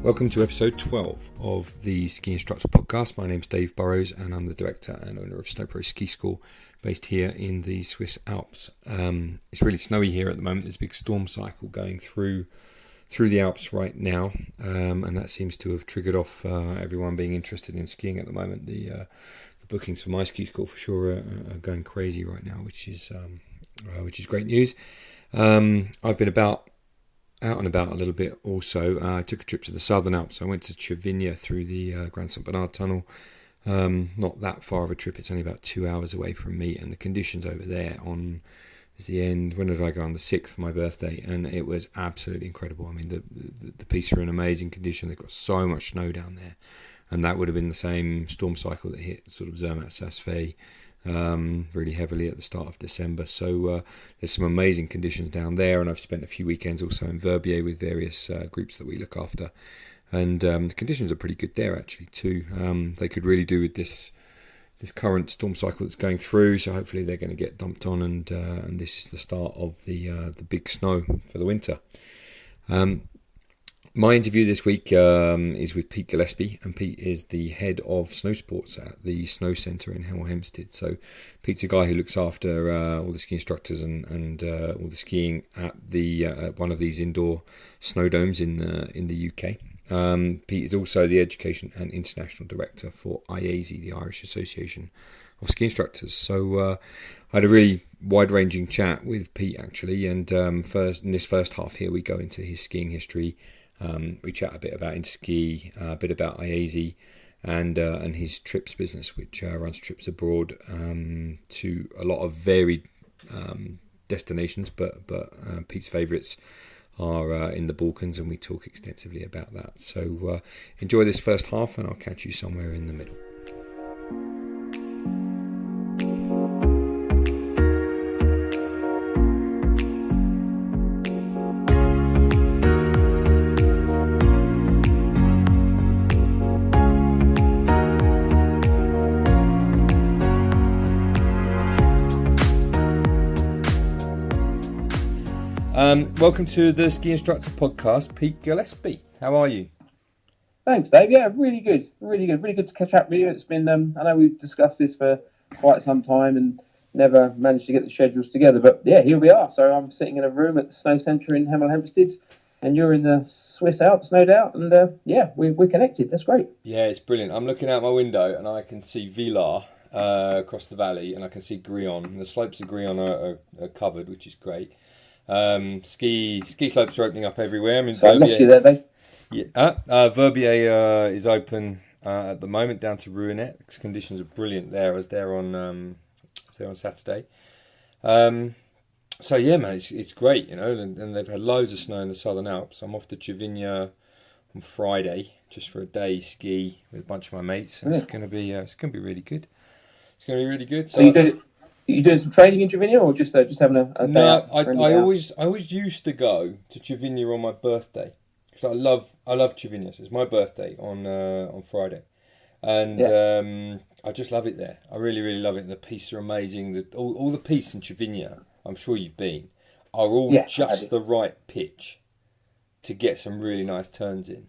Welcome to episode 12 of the Ski Instructor Podcast. My name's Dave Burrows and I'm the director and owner of SnowPros Ski School based here in the Swiss Alps. It's really snowy here at the moment. There's a big storm cycle going through the Alps right now, and that seems to have triggered off everyone being interested in skiing at the moment. The bookings for my ski school for sure are going crazy right now, which is great news. I've been out and about a little bit also. I took a trip to the Southern Alps. I went to Cervinia through the Grand St Bernard Tunnel. Not that far of a trip. It's only about 2 hours away from me, and the conditions over there is the end. When did I go? On the 6th for my birthday, and it was absolutely incredible. I mean, the piste are in amazing condition. They've got so much snow down there, and that would have been the same storm cycle that hit sort of Zermatt Saas-Fee really heavily at the start of December. So there's some amazing conditions down there, and I've spent a few weekends also in Verbier with various groups that we look after, and the conditions are pretty good there actually too. They could really do with this current storm cycle that's going through, so hopefully they're going to get dumped on, and this is the start of the big snow for the winter. My interview this week is with Pete Gillespie, and Pete is the head of snowsports at the Snow Centre in Hemel Hempstead. So Pete's a guy who looks after all the ski instructors and all the skiing at one of these indoor snow domes in the UK. Pete is also the Education and International Director for IASI, the Irish Association of Ski Instructors. So I had a really wide-ranging chat with Pete actually, and in this first half here we go into his skiing history. We chat a bit about Interski, a bit about IASI, and his trips business, which runs trips abroad to a lot of varied destinations, but Pete's favourites are in the Balkans, and we talk extensively about that. So enjoy this first half, and I'll catch you somewhere in the middle. Welcome to the Ski Instructor Podcast, Pete Gillespie. How are you? Thanks, Dave. Yeah, really good. Really good to catch up with you. It's been, I know we've discussed this for quite some time and never managed to get the schedules together, but yeah, here we are. So I'm sitting in a room at the Snow Centre in Hemel Hempstead, and you're in the Swiss Alps, no doubt. And yeah, we're connected. That's great. Yeah, it's brilliant. I'm looking out my window and I can see Villars across the valley, and I can see Grion. And the slopes of Grion are covered, which is great. Ski slopes are opening up everywhere. I mean, so Verbier, I lost you there, Dave. Yeah, Verbier is open at the moment down to Rouenet. Conditions are brilliant there. I was there on Saturday. So yeah, man, it's great, you know. And they've had loads of snow in the Southern Alps. I'm off to Cervinia on Friday just for a day ski with a bunch of my mates. And It's gonna be really good. It's gonna be really good. So you doing some training in Cervinia, or just having a day No, out? I always used to go to Cervinia on my birthday because I love Cervinia. So it's my birthday on Friday, and I just love it there. I really love it. The pistes are amazing. All the pistes in Cervinia, I'm sure you've been, are all just the right pitch to get some really nice turns in.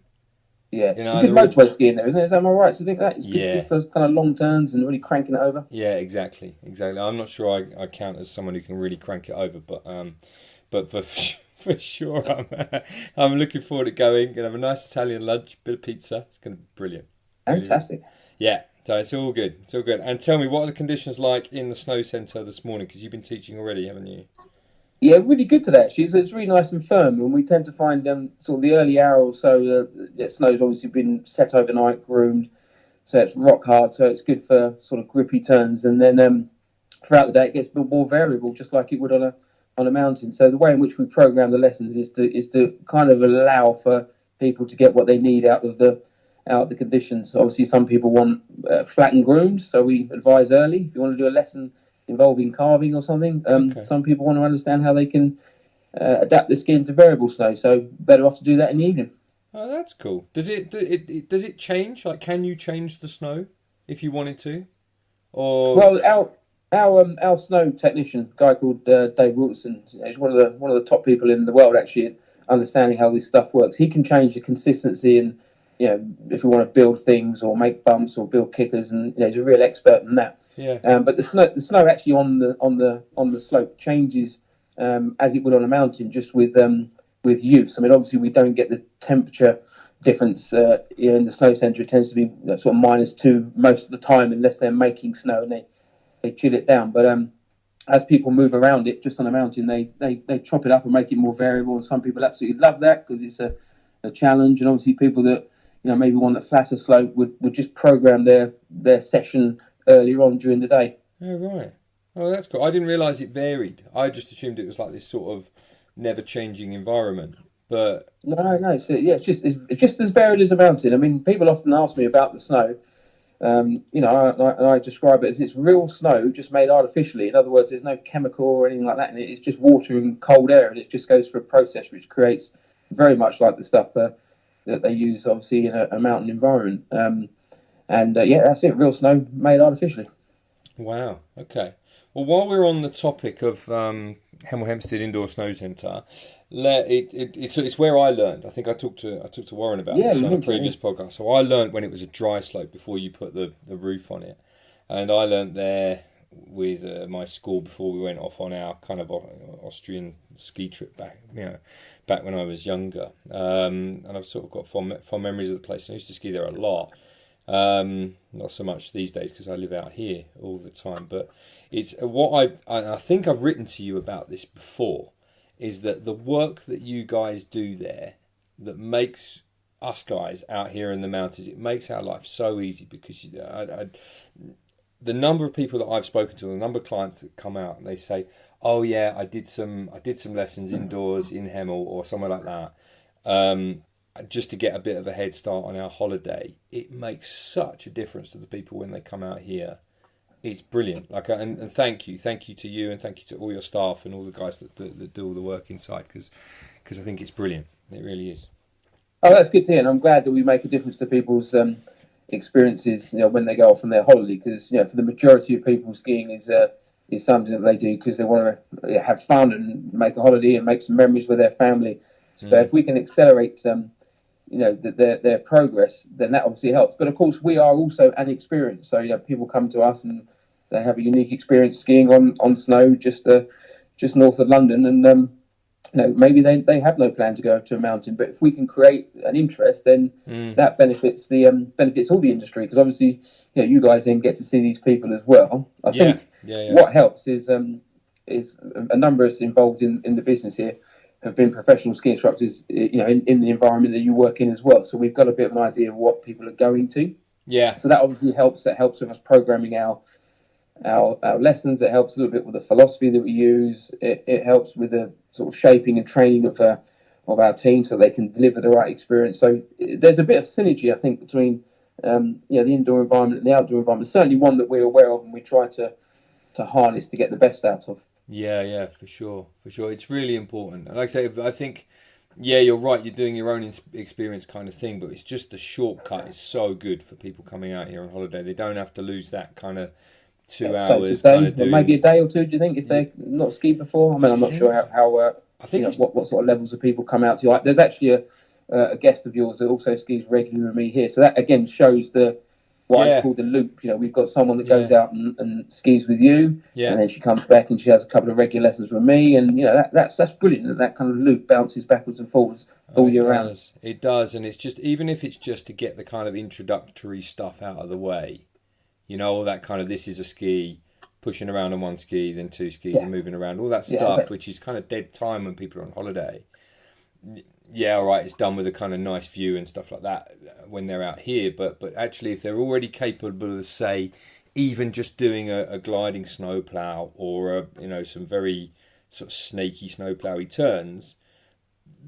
Yeah, you know, it's a good motorway skiing there, isn't it? Am I right to think that? It's good for those kind of long turns and really cranking it over. Yeah, exactly. I'm not sure I count as someone who can really crank it over, but for sure, I'm looking forward to going. Gonna have a nice Italian lunch, bit of pizza. It's gonna be brilliant. Fantastic. Yeah, so it's all good. It's all good. And tell me, what are the conditions like in the Snow Centre this morning? Because you've been teaching already, haven't you? Yeah, really good today actually. So it's really nice and firm, and we tend to find sort of the early hour or so. The snow's obviously been set overnight, groomed, so it's rock hard. So it's good for sort of grippy turns, and then throughout the day it gets a bit more variable, just like it would on a mountain. So the way in which we program the lessons is to kind of allow for people to get what they need out of the conditions. Obviously, some people want flat and groomed, so we advise early if you want to do a lesson involving carving or something. Some people want to understand how they can adapt the skin to variable snow, so better off to do that in the evening. Oh, that's cool. Does it change? Like, can you change the snow if you wanted to? Or well, our snow technician, a guy called Dave Wilson, is one of the top people in the world actually at understanding how this stuff works. He can change the consistency and if we want to build things or make bumps or build kickers, and he's a real expert in that. Yeah. But the snow actually on the slope changes as it would on a mountain, just with use. I mean, obviously we don't get the temperature difference in the snow centre. It tends to be sort of -2 most of the time, unless they're making snow and they chill it down. But as people move around it, just on a mountain, they chop it up and make it more variable. And some people absolutely love that because it's a challenge. And obviously people that maybe want a flatter slope would just program their session earlier on during the day. Oh, right. Oh, that's cool. I didn't realise it varied. I just assumed it was like this sort of never-changing environment. But no. So it's just as varied as a mountain. I mean, people often ask me about the snow. And I describe it as it's real snow, just made artificially. In other words, there's no chemical or anything like that in it. It's just water and cold air, and it just goes through a process which creates very much like the stuff that they use, obviously, in a mountain environment. That's it. Real snow made artificially. Wow. Okay. Well, while we're on the topic of Hemel Hempstead Indoor Snow Centre, it's where I learned. I think I talked to Warren about this on a previous podcast. So I learned when it was a dry slope before you put the roof on it, and I learned there with my school before we went off on our kind of Austrian ski trip back when I was younger. And I've sort of got fond memories of the place. I used to ski there a lot. Not so much these days because I live out here all the time. But it's what I think I've written to you about this before. Is that the work that you guys do there that makes us guys out here in the mountains, it makes our life so easy because the number of people that I've spoken to, the number of clients that come out and they say, oh yeah, I did some lessons indoors in Hemel or somewhere like that, just to get a bit of a head start on our holiday. It makes such a difference to the people when they come out here. It's brilliant. And thank you to you, and thank you to all your staff and all the guys that do all the work inside, because I think it's brilliant. It really is. Oh, that's good to hear, and I'm glad that we make a difference to people's experiences. When they go off on their holiday, because for the majority of people, skiing is something that they do because they want to have fun and make a holiday and make some memories with their family. So if we can accelerate their progress, then that obviously helps. But of course, we are also an experience. So people come to us and they have a unique experience skiing on snow just north of London, and maybe they have no plan to go to a mountain. But if we can create an interest, then that benefits all the industry, because obviously you guys then get to see these people as well. I think what helps is a number of us involved in the business here have been professional ski instructors, in the environment that you work in as well. So we've got a bit of an idea of what people are going to. Yeah. So that obviously helps. That helps with us programming our lessons. It helps a little bit with the philosophy that we use. It helps with the sort of shaping and training of our team so they can deliver the right experience. So there's a bit of synergy, I think, between the indoor environment and the outdoor environment. Certainly one that we're aware of and we try to harness to get the best out of. Yeah, for sure. It's really important. And like I say, I think, you're right. You're doing your own experience kind of thing, but it's just the shortcut is so good for people coming out here on holiday. They don't have to lose that kind of 2 hours. Kind of doing, maybe a day or two. Do you think if they've not skied before? I mean, I'm not sure how I think what sort of levels of people come out to. There's actually a guest of yours that also skis regularly with me here, so that again shows what I call the loop. We've got someone that goes out and skis with you, and then she comes back and she has a couple of regular lessons with me, and that's brilliant. That kind of loop bounces backwards and forwards all year round. It does, and it's just, even if it's just to get the kind of introductory stuff out of the way, all that kind of, this is a ski, pushing around on one ski, then 2 skis and moving around, all that stuff, exactly. Which is kind of dead time when people are on holiday. Yeah, all right, it's done with a kind of nice view and stuff like that when they're out here. But actually, if they're already capable of, say, even just doing a gliding snowplow or some very sort of snaky snowplowy turns,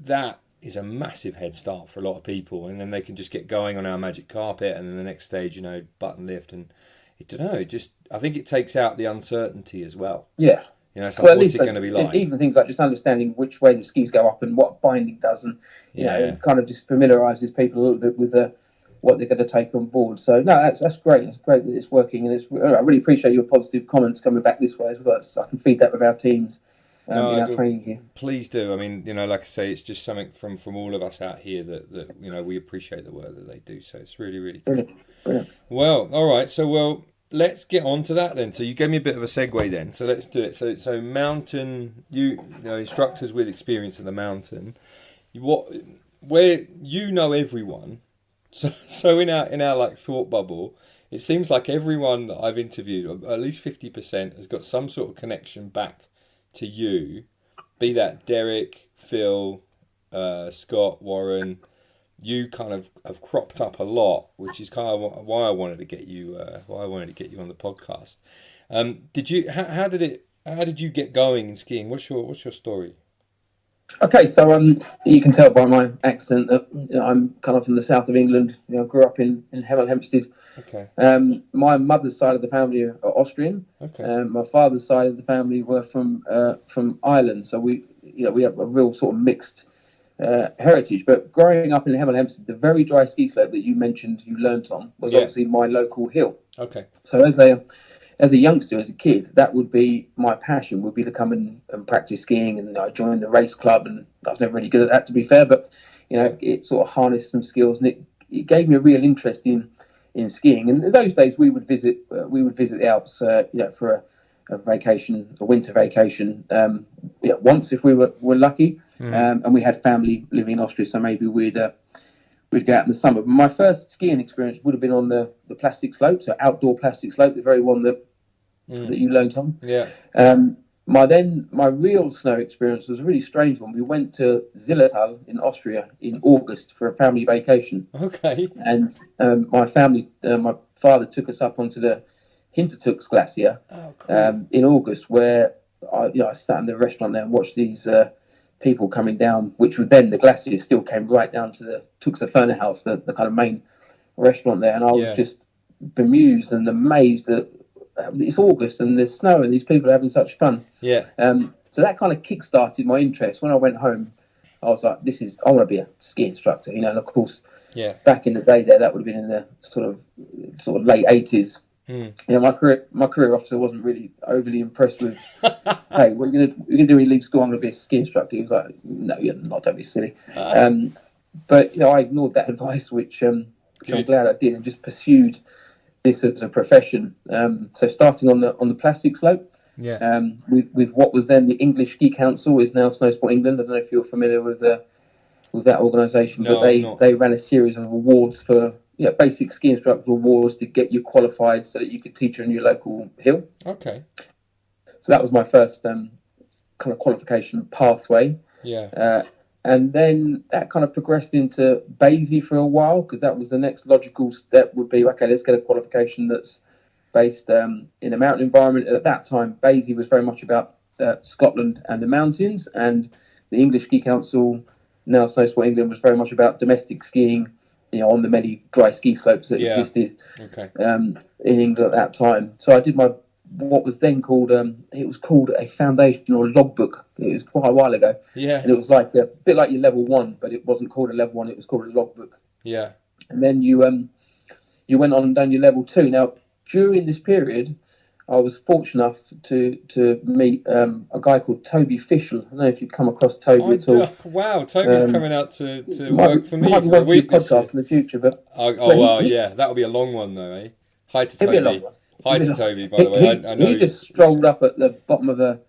that is a massive head start for a lot of people. And then they can just get going on our magic carpet, and then the next stage, button lift, and I think it takes out the uncertainty as well. Yeah. It's like, what's it going to be like? Even things like just understanding which way the skis go up and what binding does, and it kind of just familiarises people a little bit with what they're going to take on board. So no, that's great. It's great that it's working, and I really appreciate your positive comments coming back this way as well. So I can feed that with our teams No, in our training here. please do. I mean, like I say, it's just something from all of us out here that we appreciate the work that they do. So it's really, really cool. Brilliant, brilliant. Well, all right. So, let's get on to that then. So you gave me a bit of a segue then. So let's do it. So mountain, instructors with experience in the mountain, where everyone. So in our like thought bubble, it seems like everyone that I've interviewed, at least 50%, has got some sort of connection back to you, be that Derek, Phil, Scott, Warren. You kind of have cropped up a lot, which is kind of why I wanted to get you. Why I wanted to get you on the podcast. Did you? How did you get going in skiing? What's your story? Okay, so you can tell by my accent that I'm kind of from the south of England. I grew up in Hemel Hempstead. Okay. My mother's side of the family are Austrian. Okay. My father's side of the family were from Ireland. So we have a real sort of mixed heritage. But growing up in Hemel Hempstead, the very dry ski slope that you mentioned you learnt on was obviously my local hill. Okay. So as a youngster, as a kid, that would be my passion, would be to come and practice skiing. And I joined the race club, and I was never really good at that, to be fair, but it sort of harnessed some skills, and it gave me a real interest in skiing. And in those days we would visit the Alps for a vacation, a winter vacation, once if we were lucky. And we had family living in Austria, so maybe we'd go out in the summer. But my first skiing experience would have been on the plastic slope, so outdoor plastic slope, the very one that you learnt on. Yeah. My real snow experience was a really strange one. We went to Zillertal in Austria in August for a family vacation. Okay. And my father took us up onto the Hintertux Glacier in August, where I sat in the restaurant there and watched these people coming down, which would then, the glacier still came right down to the Tuxerferner House, the kind of main restaurant there. And I was just bemused and amazed that it's August and there's snow and these people are having such fun. Yeah. So that kind of kick-started my interest. When I went home, I was like, I want to be a ski instructor, and of course, back in the day that would have been in the sort of late 80s. My career officer wasn't really overly impressed with, hey, what are you gonna do when you leave school? I'm gonna be a ski instructor. He was like, no, you're not, don't be silly. But I ignored that advice, which I'm glad I did, and just pursued this as a profession. So starting on the plastic slope, with what was then the English Ski Council, is now Snowsport England. I don't know if you're familiar with that organisation, but they ran a series of awards for basic ski instructor awards to get you qualified so that you could teach on your local hill. Okay. So that was my first kind of qualification pathway. Yeah. And then that kind of progressed into BASI for a while, because that was the next logical step would be, okay, let's get a qualification that's based in a mountain environment. At that time, BASI was very much about Scotland and the mountains, and the English Ski Council, now Snowsport England, was very much about domestic skiing, on the many dry ski slopes that existed in England at that time. So I did what was then called it was called a foundation or a logbook. It was quite a while ago. Yeah. And it was like a bit like your level 1, but it wasn't called a level 1. It was called a logbook. Yeah. And then you went on and done your level 2. Now during this period, I was fortunate enough to meet a guy called Toby Fischl. I don't know if you've come across Toby at all. Wow, Toby's coming out to work for me might for a week this podcast in the future, but that'll be a long one though, eh? Hi to Toby. Hi to Toby, by the way. I know he just strolled up at the bottom of a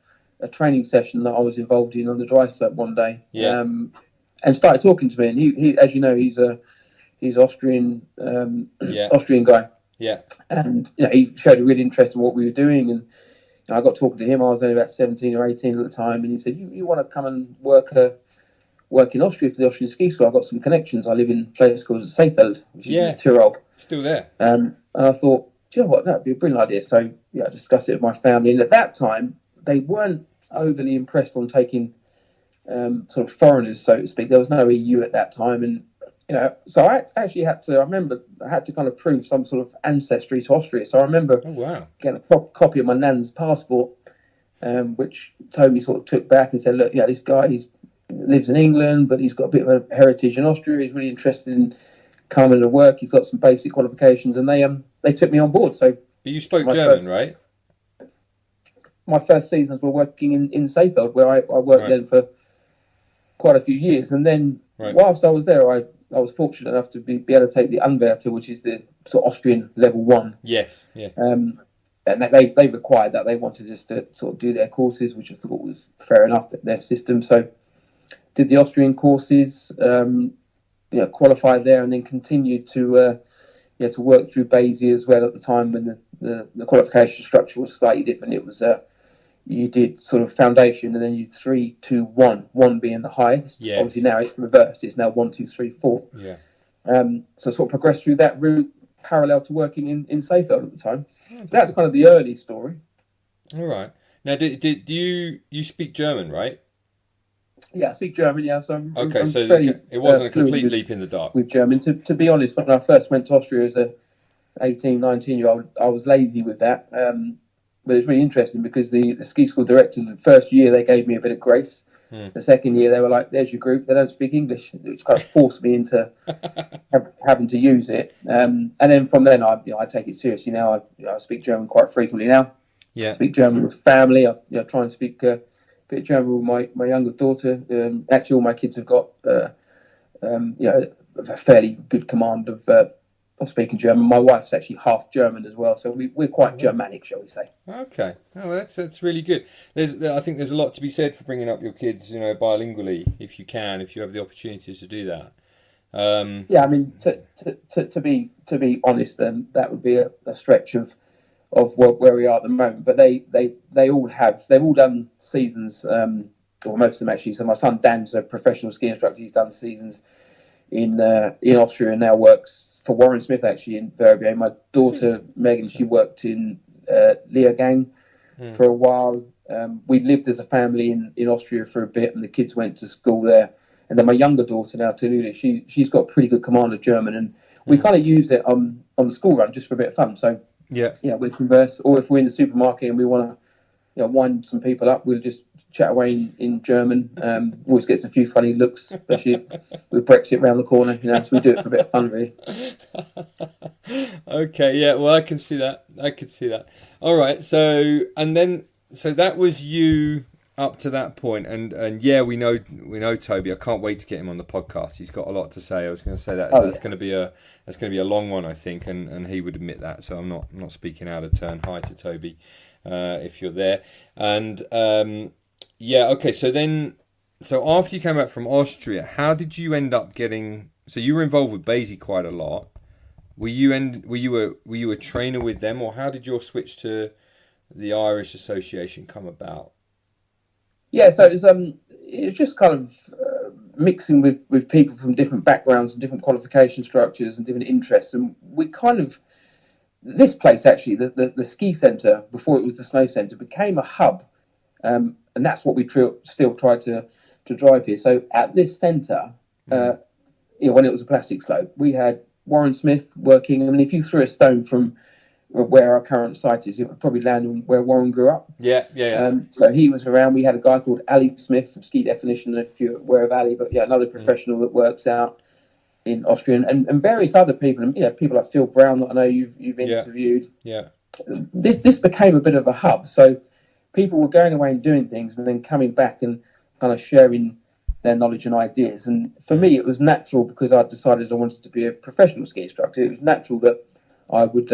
training session that I was involved in on the dry slope one day, and started talking to me. And he, as you know, he's Austrian, Austrian guy. Yeah. And he showed a real interest in what we were doing, and I got talking to him. I was only about 17 or 18 at the time, and he said, "You want to come and work in Austria for the Austrian Ski School? I've got some connections. I live in a place called Seefeld, which is in Tyrol." Still there. And I thought, do you know what? That'd be a brilliant idea. So I discussed it with my family, and at that time they weren't overly impressed on taking sort of foreigners, so to speak. There was no EU at that time, and so I actually had to kind of prove some sort of ancestry to Austria. So I remember getting a copy of my nan's passport, which Toby sort of took back and said, look, this guy, lives in England, but he's got a bit of a heritage in Austria. He's really interested in coming to work. He's got some basic qualifications, and they took me on board. So, but you spoke German, right? my first seasons were working in Seyfeld, where I worked Right. there for quite a few years. And then Right. whilst I was there, I was fortunate enough to be able to take the Anwärter, which is the sort of Austrian level 1. Yes. Yeah. And they required that. They wanted us to sort of do their courses, which I thought was fair enough, their system. So did the Austrian courses, qualified there, and then continued to work through Basie as well at the time when the qualification structure was slightly different. It was you did sort of foundation and then you 3, 2, 1, 1 being the highest. Yes. Obviously now it's reversed. It's now 1, 2, 3, 4. Yeah. So sort of progressed through that route parallel to working in Seyfeld at the time. So that's kind of the early story. All right. Now, do you speak German, right? Yeah, I speak German. Yeah, so I'm So fairly, it wasn't a complete with, leap in the dark. with German. To be honest, when I first went to Austria as a 18, 19-year-old, I was lazy with that. But it's really interesting because the ski school director, the first year they gave me a bit of grace. The second year they were like, "There's your group. They don't speak English," which kind of forced me into having to use it. And then from then, I take it seriously now. I speak German quite frequently now. Yeah. I speak German with family. I try and speak a bit of German with my younger daughter. Actually, all my kids have got a fairly good command of speaking German. My wife's actually half German as well, so we're quite Germanic, shall we say. Okay. Oh, that's really good. I think there's a lot to be said for bringing up your kids, bilingually, if you have the opportunity to do that. I mean, to be honest, then that would be a stretch of where we are at the moment. But they've all done seasons, or most of them actually. So my son Dan's a professional ski instructor. He's done seasons in Austria and now works for Warren Smith actually in Verbier. My daughter Megan, she worked in Leogang for a while. We lived as a family in Austria for a bit, and the kids went to school there. And then my younger daughter now, Tallulah, she's got pretty good command of German, and we kind of use it on the school run just for a bit of fun. So we converse, or if we're in the supermarket and we want to wind some people up, we'll just chat away in German. Always gets a few funny looks, especially with Brexit around the corner. So we do it for a bit of fun, really. Okay, yeah, well, I can see that. All right, so that was you up to that point, and yeah, we know Toby. I can't wait to get him on the podcast. He's got a lot to say. I was going to say that's going to be a long one, I think, and he would admit that. So I'm not speaking out of turn. Hi to Toby, if you're there. And okay. So after you came back from Austria, how did you end up getting? So you were involved with Basie quite a lot. Were you a trainer with them, or how did your switch to the Irish Association come about? Yeah, so it was just kind of mixing with people from different backgrounds and different qualification structures and different interests, and we kind of this place actually the ski centre before it was the snow centre became a hub, and that's what we still try to drive here. So at this centre, when it was a plastic slope, we had Warren Smith working. I mean, if you threw a stone from where our current site is, it would probably land on where Warren grew up. Yeah. So he was around. We had a guy called Ali Smith from Ski Definition, if you're aware of Ali, but another professional that works out in Austria, and various other people, and people like Phil Brown that I know you've interviewed. Yeah. This became a bit of a hub. So people were going away and doing things and then coming back and kind of sharing their knowledge and ideas. And for me, it was natural because I decided I wanted to be a professional ski instructor. It was natural that I would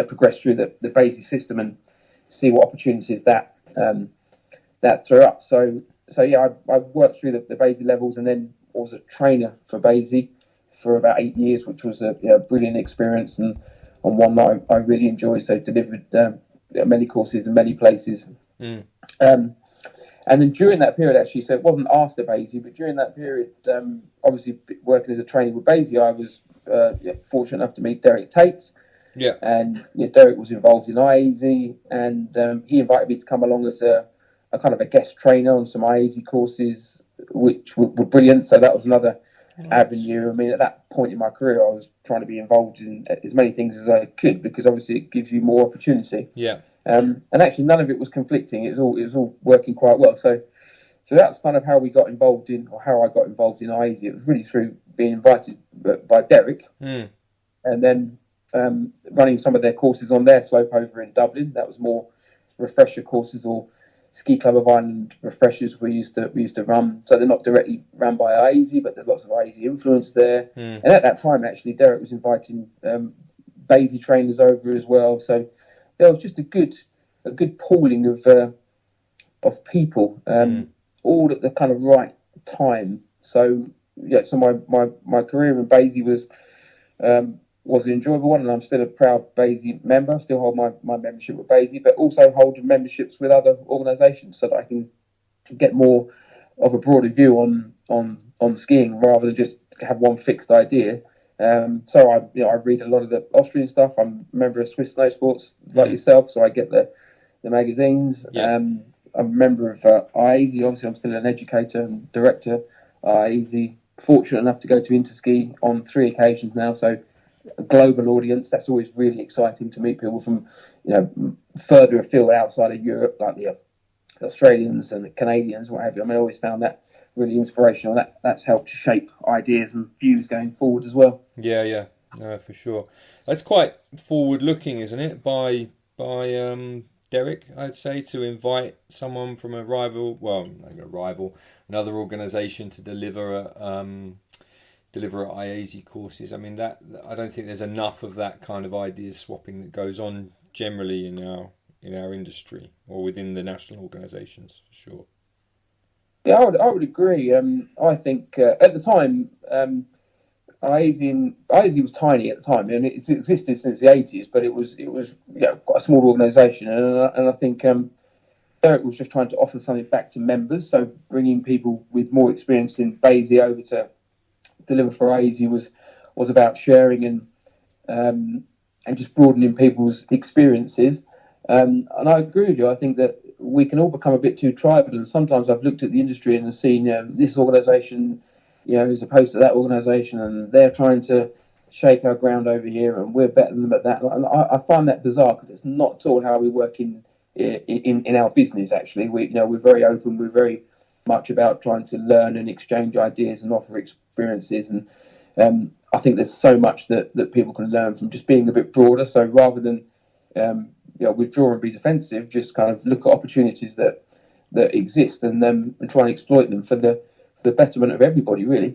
progress through the Basie system and see what opportunities that threw up. So I worked through the Basie levels and then was a trainer for Basie for about 8 years, which was a brilliant experience and one that I really enjoyed. So delivered many courses in many places. And then during that period, actually, so it wasn't after Basie, but during that period, obviously working as a trainer with Basie, I was fortunate enough to meet Derek Tate. Yeah. And Derek was involved in IASI, and he invited me to come along as a kind of a guest trainer on some IASI courses, which were brilliant. So that was another avenue. I mean, at that point in my career, I was trying to be involved in as many things as I could because obviously it gives you more opportunity. Yeah. And actually, none of it was conflicting. It was all working quite well. So that's kind of how we got involved in, or how I got involved in IASI. It was really through being invited by Derek, and then running some of their courses on their slope over in Dublin. That was more refresher courses or Ski Club of Ireland refreshers we used to run. So they're not directly run by IASI, but there's lots of IASI influence there. And at that time, actually, Derek was inviting Basie trainers over as well. So there was just a good pooling of people, all at the kind of right time. So yeah, so my career in Basie was an enjoyable one, and I'm still a proud Basie member. I still hold my membership with Basie, but also hold memberships with other organisations so that I can get more of a broader view on skiing rather than just have one fixed idea. So I read a lot of the Austrian stuff. I'm a member of Swiss Snowsports like yourself, so I get the magazines. Yeah. I'm a member of IASI. Obviously, I'm still an educator and director. IASI. Fortunate enough to go to Interski on 3 occasions now, so a global audience. That's always really exciting to meet people from further afield outside of Europe, like the Australians and the Canadians, what have you. I mean, I always found that really inspirational. That's helped shape ideas and views going forward as well. Yeah, for sure. That's quite forward looking, isn't it? By Derek, I'd say, to invite someone from another organisation to deliver IASI courses. I mean, that I don't think there's enough of that kind of ideas swapping that goes on generally in our industry or within the national organisations, for sure. Yeah, I would agree. I think at the time, IASI was tiny at the time, and it's existed since the 80s, but it was quite a small organisation, and I think Derek was just trying to offer something back to members, so bringing people with more experience in Basie over to deliver for IASI was about sharing and just broadening people's experiences. And I agree with you. I think that we can all become a bit too tribal, and sometimes I've looked at the industry and seen this organisation, as opposed to that organisation, and they're trying to shake our ground over here, and we're better than them at that. And I find that bizarre because it's not at all how we work in our business. Actually, we're very open. We're very much about trying to learn and exchange ideas and offer experiences. And I think there's so much that people can learn from just being a bit broader. So rather than withdraw and be defensive, just kind of look at opportunities that exist and try and exploit them for the betterment of everybody, really.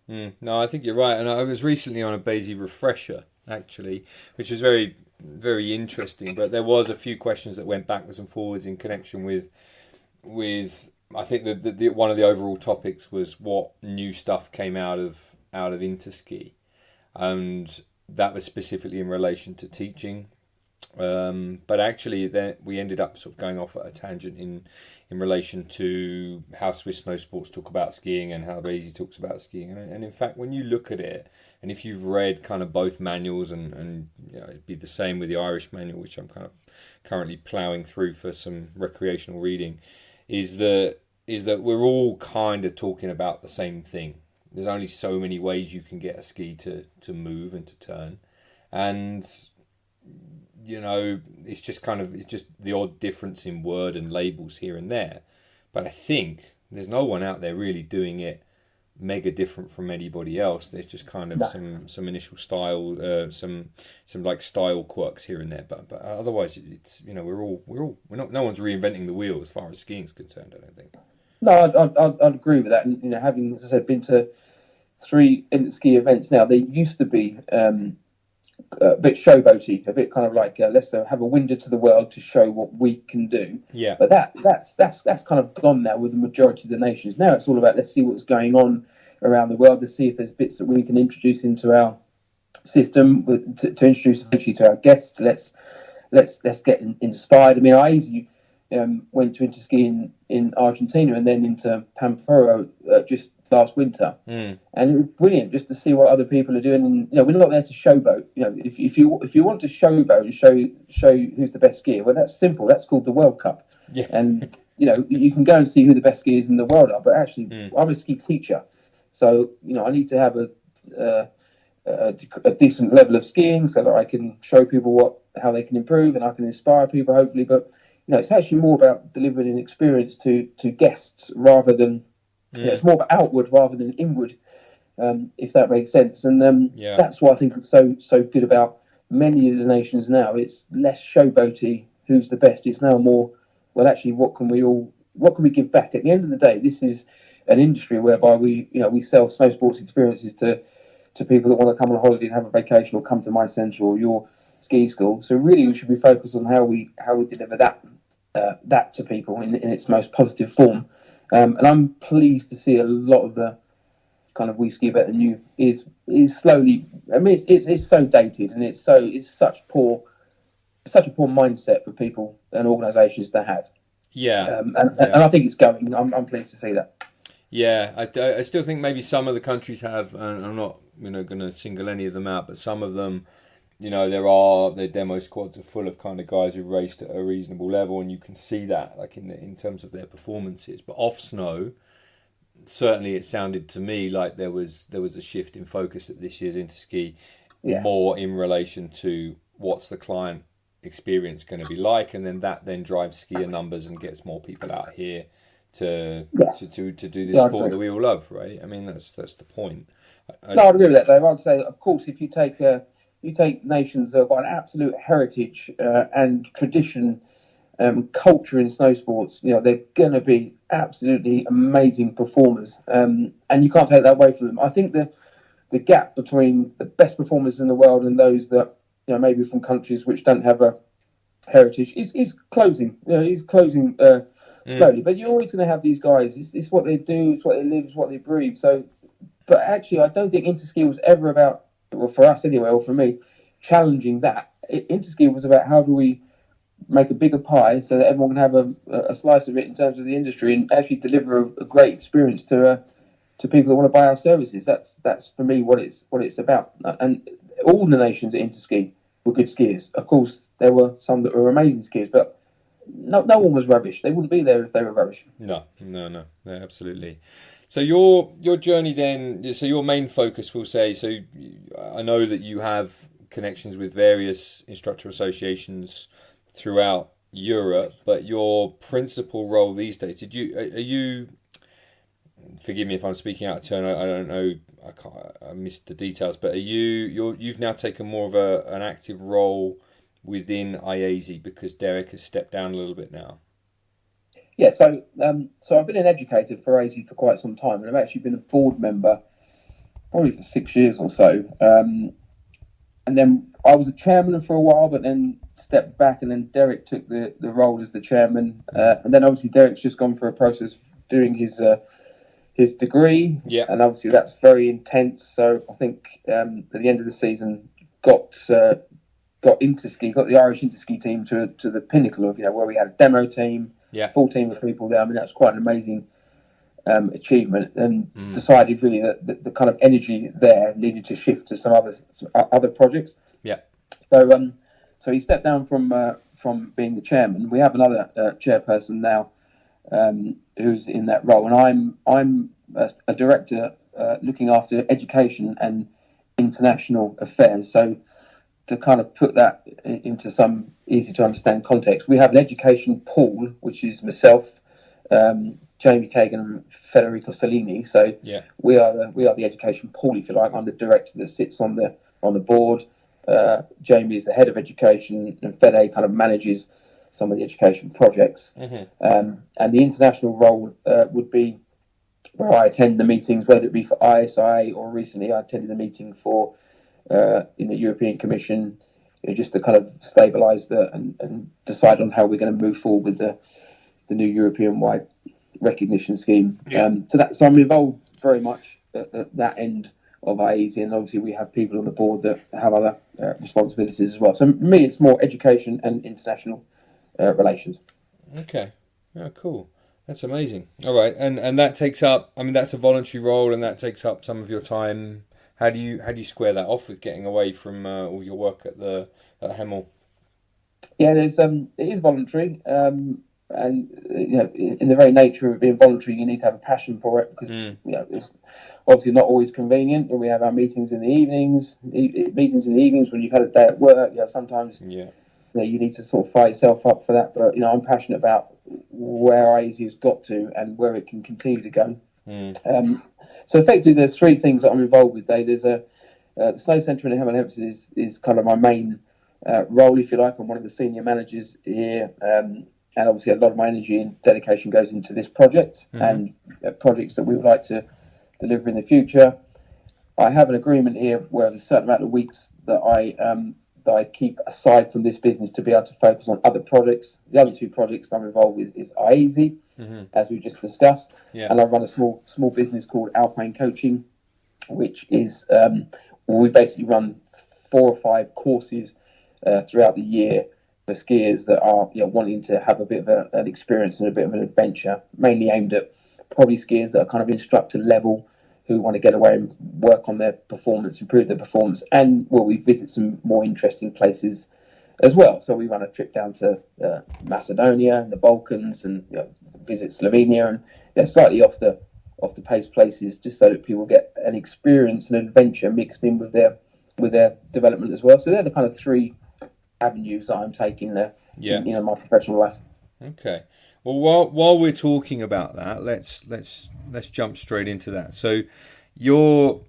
No, I think you're right. And I was recently on a Basie refresher, actually, which was very, very interesting. But there was a few questions that went backwards and forwards in connection with I think the one of the overall topics was what new stuff came out of Interski, and that was specifically in relation to teaching. But actually, then we ended up sort of going off at a tangent in relation to how Swiss Snowsports talk about skiing and how Basie talks about skiing. And in fact, when you look at it, and if you've read kind of both manuals, and it'd be the same with the Irish manual, which I'm kind of currently ploughing through for some recreational reading, is that we're all kind of talking about the same thing. There's only so many ways you can get a ski to move and to turn, and it's just the odd difference in word and labels here and there. But I think there's no one out there really doing it mega different from anybody else. There's just kind of some initial style, some like style quirks here and there. But otherwise, it's we're not. No one's reinventing the wheel as far as skiing's concerned, I don't think. No, I'd agree with that. And having, as I said, been to 3 ski events now, they used to be a bit showboaty, a bit kind of like let's have a window to the world to show what we can do. Yeah. But that's kind of gone now with the majority of the nations. Now it's all about let's see what's going on around the world. Let's see if there's bits that we can introduce into our system to introduce eventually to our guests. Let's get inspired. I mean, I easily went to Interski in Argentina and then into Pampero just last winter, and it was brilliant just to see what other people are doing. And we're not there to showboat. If you want to showboat and show who's the best skier, well, that's simple. That's called the World Cup. Yeah. And you can go and see who the best skiers in the world are. But actually, I'm a ski teacher, so I need to have a decent level of skiing so that I can show people how they can improve, and I can inspire people hopefully. But it's actually more about delivering an experience to guests rather than. It's more outward rather than inward, if that makes sense. And that's why I think it's so good about many of the nations now. It's less showboaty, who's the best. It's now more well, actually, what can we give back? At the end of the day, this is an industry whereby we sell snow sports experiences to people that want to come on holiday and have a vacation, or come to my centre or your ski school. So really, we should be focused on how we deliver that to people in its most positive form. And I'm pleased to see a lot of the kind of We Ski Better Than You is slowly. I mean, it's so dated, and it's such a poor mindset for people and organisations to have. Yeah, and I think it's going. I'm pleased to see that. yeah. I still think maybe some of the countries have, and I'm not going to single any of them out, but some of them, their demo squads are full of kind of guys who raced at a reasonable level, and you can see that like in terms of their performances. But off snow, certainly it sounded to me like there was a shift in focus at this year's Interski, more in relation to what's the client experience going to be like, and then that drives skier numbers and gets more people out here to do this sport that we all love, right? I mean, that's the point. No, I'd agree with that, Dave. I'd say, of course, if you take nations that have got an absolute heritage and tradition, culture in snow sports, they're going to be absolutely amazing performers, and you can't take that away from them. I think the gap between the best performers in the world and those that maybe from countries which don't have a heritage is closing. Is closing slowly, but you're always going to have these guys. It's what they do. It's what they live. It's what they breathe. So, but actually, I don't think Interski was ever about, well, for us anyway, or for me, challenging that. Interski was about how do we make a bigger pie so that everyone can have a slice of it in terms of the industry, and actually deliver a great experience to people that want to buy our services. That's for me what it's about. And all the nations at Interski were good skiers. Of course, there were some that were amazing skiers, but no one was rubbish. They wouldn't be there if they were rubbish. No, absolutely. So your journey then, so your main focus, we'll say, so I know that you have connections with various instructor associations throughout Europe, but your principal role these days, are you, forgive me if I'm speaking out of turn, I don't know, I missed the details, but you've now taken more of an active role within IASI because Derek has stepped down a little bit now? Yeah, so I've been an educator for IASI for quite some time, and I've actually been a board member probably for 6 years or so. And then I was a chairman for a while, but then stepped back, and then Derek took the role as the chairman. And then obviously Derek's just gone for a process of doing his degree, and obviously that's very intense. So I think at the end of the season, got Interski, got the Irish Interski team to the pinnacle of where we had a demo team, full team of people there. I mean, that's quite an amazing achievement, and decided really that the kind of energy there needed to shift to some other projects. Yeah. So he stepped down from being the chairman. We have another chairperson now who's in that role, and I'm a director looking after education and international affairs. So to kind of put that into some easy to understand context, we have an education pool, which is myself, Jamie Kagan and Federico Cellini. So we are the education pool, if you like. I'm the director that sits on the board. Jamie is the head of education, and Fede kind of manages some of the education projects. And the international role would be where I attend the meetings, whether it be for IASI or recently I attended the meeting for in the European Commission, just to kind of stabilise and decide on how we're going to move forward with the new European-wide recognition scheme. So I'm involved very much at that end of IASI, and obviously we have people on the board that have other responsibilities as well. So for me, it's more education and international relations. Okay. Oh, cool. That's amazing. All right, and that takes up, I mean, that's a voluntary role, and that takes up some of your time. How do you square that off with getting away from all your work at Hemel? Yeah, it is voluntary, and in the very nature of being voluntary, you need to have a passion for it, because it's obviously not always convenient. We have our meetings in the evenings. When you've had a day at work, sometimes you need to sort of fire yourself up for that. But I'm passionate about where IASI has got to and where it can continue to go. So effectively, there's three things that I'm involved with. There's the Snow Centre in Hemel Hempstead is kind of my main role, if you like. I'm one of the senior managers here. and obviously a lot of my energy and dedication goes into this project and projects that we would like to deliver in the future. I have an agreement here where there's a certain amount of weeks that I keep aside from this business to be able to focus on other projects. The other two projects I'm involved with is IASI, as we just discussed, and I run a small business called Alpine Coaching, which is we basically run 4 or 5 courses throughout the year for skiers that are wanting to have a bit of an experience and a bit of an adventure, mainly aimed at probably skiers that are kind of instructor level, who want to get away and work on their performance, improve their performance, and we visit some more interesting places as well. So we run a trip down to Macedonia and the Balkans, and visit Slovenia, and slightly off the pace places, just so that people get an experience and adventure mixed in with their development as well. So they're the kind of 3 avenues that I'm taking in my professional life. Okay. Well, while we're talking about that, let's jump straight into that. So, your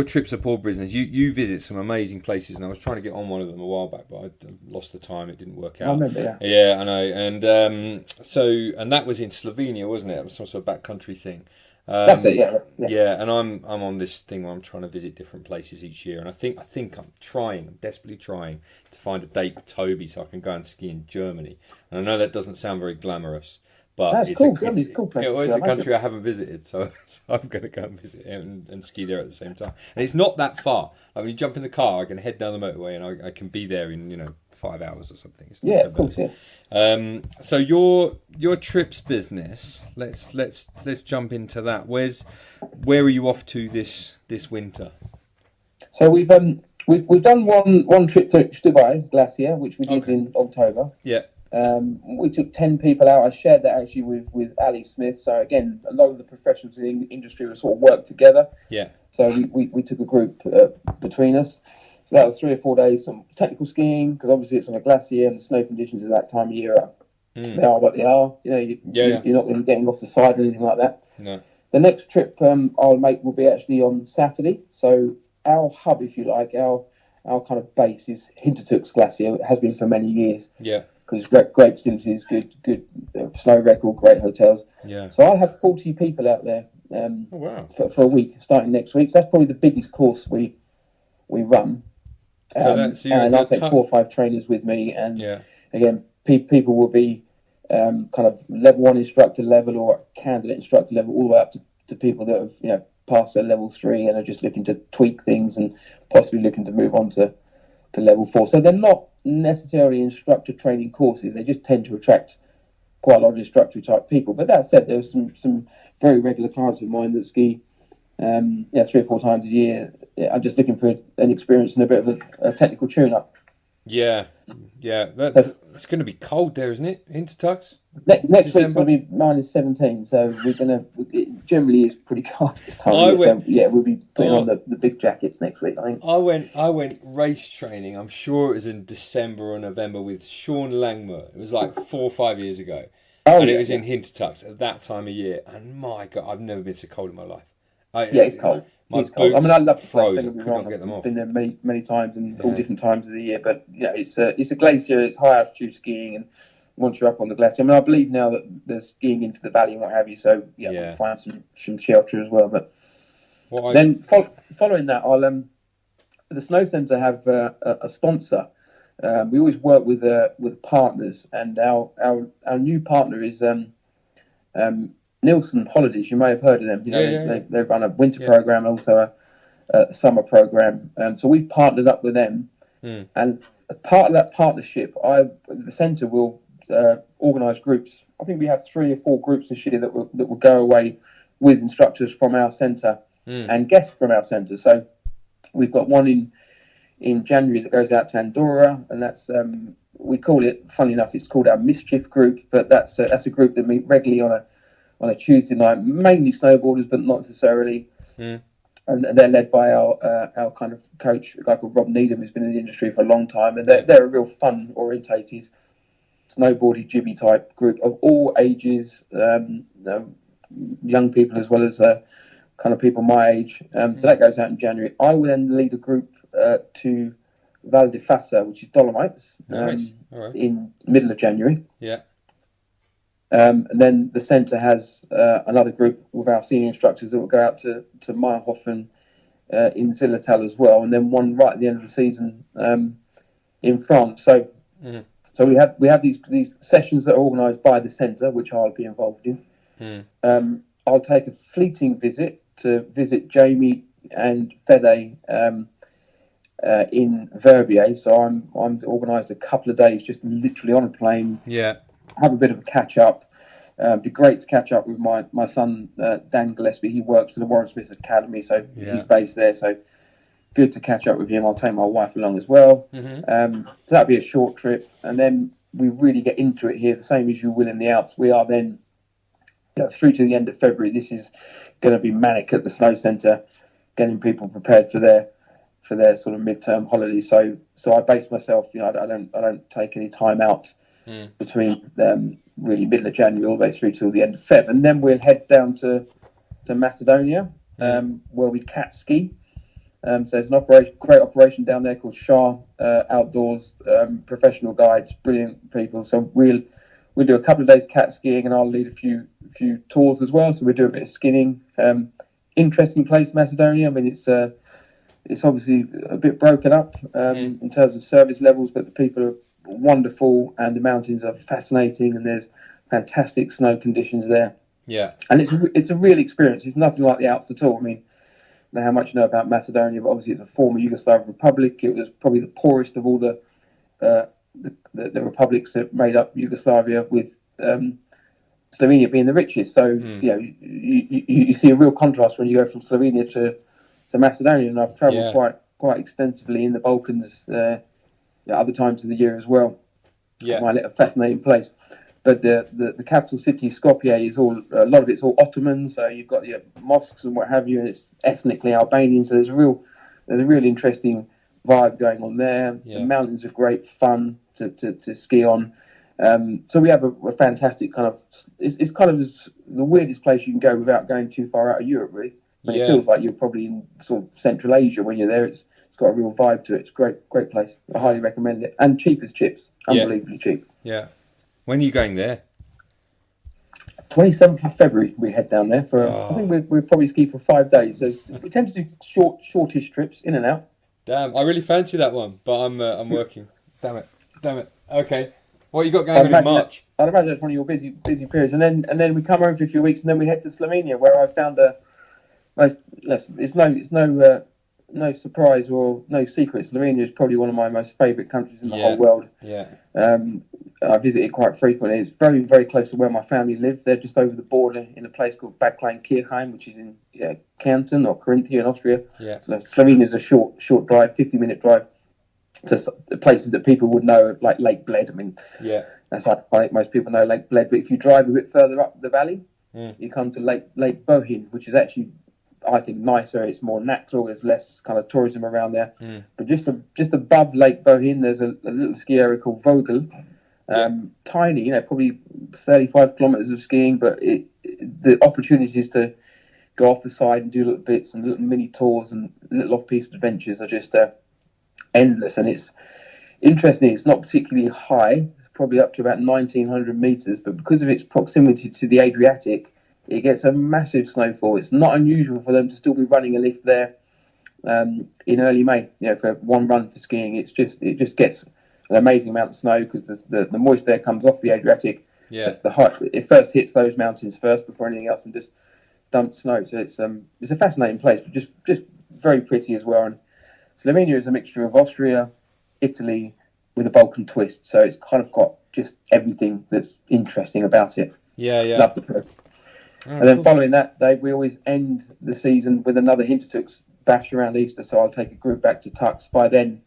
trips abroad business, you visit some amazing places, and I was trying to get on one of them a while back, but I lost the time. It didn't work out. I remember, yeah, I know. And and that was in Slovenia, wasn't it? It was some sort of backcountry thing. That's it, yeah. Yeah, and I'm on this thing where I'm trying to visit different places each year, and I think I'm desperately trying to find a date with Toby so I can go and ski in Germany. And I know that doesn't sound very glamorous, but that's cool. Germany's a cool place. It's a country I haven't visited, so I'm going to go and visit it and ski there at the same time. And it's not that far. Like, when you jump in the car, I can head down the motorway, and I can be there in 5 hours or something. It's not so of course, bad. So your trips business, let's jump into that. Where are you off to this winter? So we've done one trip to Dubai Glacier, which we did in October. Yeah. We took 10 people out. I shared that actually with Ali Smith. So again, a lot of the professionals in the industry were sort of worked together. Yeah. So we took a group between us. So that was 3 or 4 days, some technical skiing, because obviously it's on a glacier and the snow conditions at that time of year they are what they are. You're not going to be getting off the side or anything like that. No. The next trip I'll make will be actually on Saturday. So our hub, if you like, our kind of base is Hintertux Glacier. It has been for many years. Yeah. Because great facilities, good snow record, great hotels. Yeah. So I'll have 40 people out there for a week, starting next week. So that's probably the biggest course we run. And I'll take 4 or 5 trainers with me, and again, people will be kind of level 1 instructor level or candidate instructor level, all the way up to people that have passed their level 3 and are just looking to tweak things and possibly looking to move on to level 4. So they're not necessarily instructor training courses; they just tend to attract quite a lot of instructor type people. But that said, there's some very regular clients of mine that ski 3 or 4 times a year. I'm just looking for an experience and a bit of a technical tune-up. Yeah. It's going to be cold there, isn't it? Hintertux? Next week's going to be -17, so it generally is pretty cold this time of year. So we'll be putting on the big jackets next week, I think. I went race training, I'm sure it was in December or November, with Sean Langmuir. It was like 4 or 5 years ago. It was in Hintertux at that time of year, and my God, I've never been so cold in my life. It's cold. It's cold. I mean, I love the froze. place. I could not get them off. I've been there many times and all different times of the year. But it's a glacier. It's high altitude skiing, and once you're up on the glacier, I mean, I believe now that there's skiing into the valley and what have you. So we'll find some shelter as well. But then following that, I'll the Snow Centre have a sponsor. We always work with partners, and our new partner is Nielsen Holidays. You may have heard of them. They run a winter program and also a summer program. So we've partnered up with them, and as part of that partnership, the centre will organise groups. I think we have 3 or 4 groups this year that will go away with instructors from our centre and guests from our centre. So we've got one in January that goes out to Andorra, and that's we call it, funny enough, it's called our Mischief group, but that's a group that meet regularly on a Tuesday night, mainly snowboarders, but not necessarily. And they're led by our kind of coach, a guy called Rob Needham, who's been in the industry for a long time, and they're a real fun orientated snowboardy jibby type group of all ages, young people as well as kind of people my age. So that goes out in January. I will then lead a group to Val di Fassa, which is Dolomites, nice. All right. in middle of January. Yeah. And then the centre has another group with our senior instructors that will go out to Meyerhofen in Zillertal as well, and then one right at the end of the season in France. So we have these sessions that are organised by the centre, which I'll be involved in. I'll take a fleeting visit to visit Jamie and Fede in Verbier. So I'm organised a couple of days, just literally on a plane. Yeah. Have a bit of a catch up. It'd be great to catch up with my son Dan Gillespie. He works for the Warren Smith Academy, so he's based there. So good to catch up with him. I'll take my wife along as well. So that'll be a short trip, and then we really get into it here, the same as you will in the Alps. We are then through to the end of February. This is going to be manic at the Snow Centre, getting people prepared for their sort of midterm holiday. So I base myself. I don't take any time out between really middle of January all the way through till the end of Feb, and then we'll head down to Macedonia, where we cat ski. So there's an great operation down there called Shah Outdoors, professional guides, brilliant people. So we'll do a couple of days cat skiing, and I'll lead a few tours as well. So we'll do a bit of skinning. Interesting place, Macedonia. I mean, it's obviously a bit broken up in terms of service levels, but the people are wonderful, and the mountains are fascinating, and there's fantastic snow conditions there. Yeah, and it's a real experience. It's nothing like the Alps at all. I mean, I don't know how much you know about Macedonia, but obviously it's a former Yugoslav republic. It was probably the poorest of all the republics that made up Yugoslavia, with Slovenia being the richest. So you see a real contrast when you go from Slovenia to Macedonia, and I've travelled quite extensively in the Balkans other times of the year as well. I find it a fascinating place. But the capital city, Skopje, is a lot of it's all Ottoman. So you've got your mosques and what have you, and it's ethnically Albanian. So there's a real interesting vibe going on there. The mountains are great fun to ski on. So we have a fantastic kind of. It's kind of the weirdest place you can go without going too far out of Europe, really. I mean, it feels like you're probably in sort of Central Asia when you're there. It's got a real vibe to it. It's a great place. I highly recommend it. And cheap as chips. Unbelievably cheap. Yeah. When are you going there? 27th of February we head down there for. I think we'll probably ski for 5 days. So we tend to do shortish trips in and out. Damn, I really fancy that one, but I'm working. Damn it. Okay. What you got going on in March? I'd imagine that's one of your busy periods, and then we come home for a few weeks, and then we head to Slovenia, where I found it's no surprise or no secret. Slovenia is probably one of my most favourite countries in the whole world. Yeah. I visit it quite frequently. It's very, very close to where my family live. They're just over the border in a place called Bad Kirchheim, which is in Canton or Carinthia in Austria. Yeah. So Slovenia is a short drive, 50-minute drive to places that people would know, like Lake Bled. I mean, that's like most people know Lake Bled. But if you drive a bit further up the valley, you come to Lake Bohin, which is actually, I think, nicer. It's more natural. There's less kind of tourism around there. But just above Lake Bohin, there's a little ski area called Vogel. Tiny, probably 35 kilometres of skiing, but the opportunities to go off the side and do little bits and little mini tours and little off-piste adventures are just endless. And it's interesting. It's not particularly high. It's probably up to about 1,900 metres, but because of its proximity to the Adriatic, it gets a massive snowfall. It's not unusual for them to still be running a lift there in early May. For one run for skiing, it just gets an amazing amount of snow because the moist air comes off the Adriatic. The height, it first hits those mountains first before anything else, and just dumps snow. So it's a fascinating place, but just very pretty as well. And Slovenia is a mixture of Austria, Italy, with a Balkan twist. So it's kind of got just everything that's interesting about it. Love the place. And then following that, Dave, we always end the season with another Hintertux bash around Easter. So I'll take a group back to Tux. By then,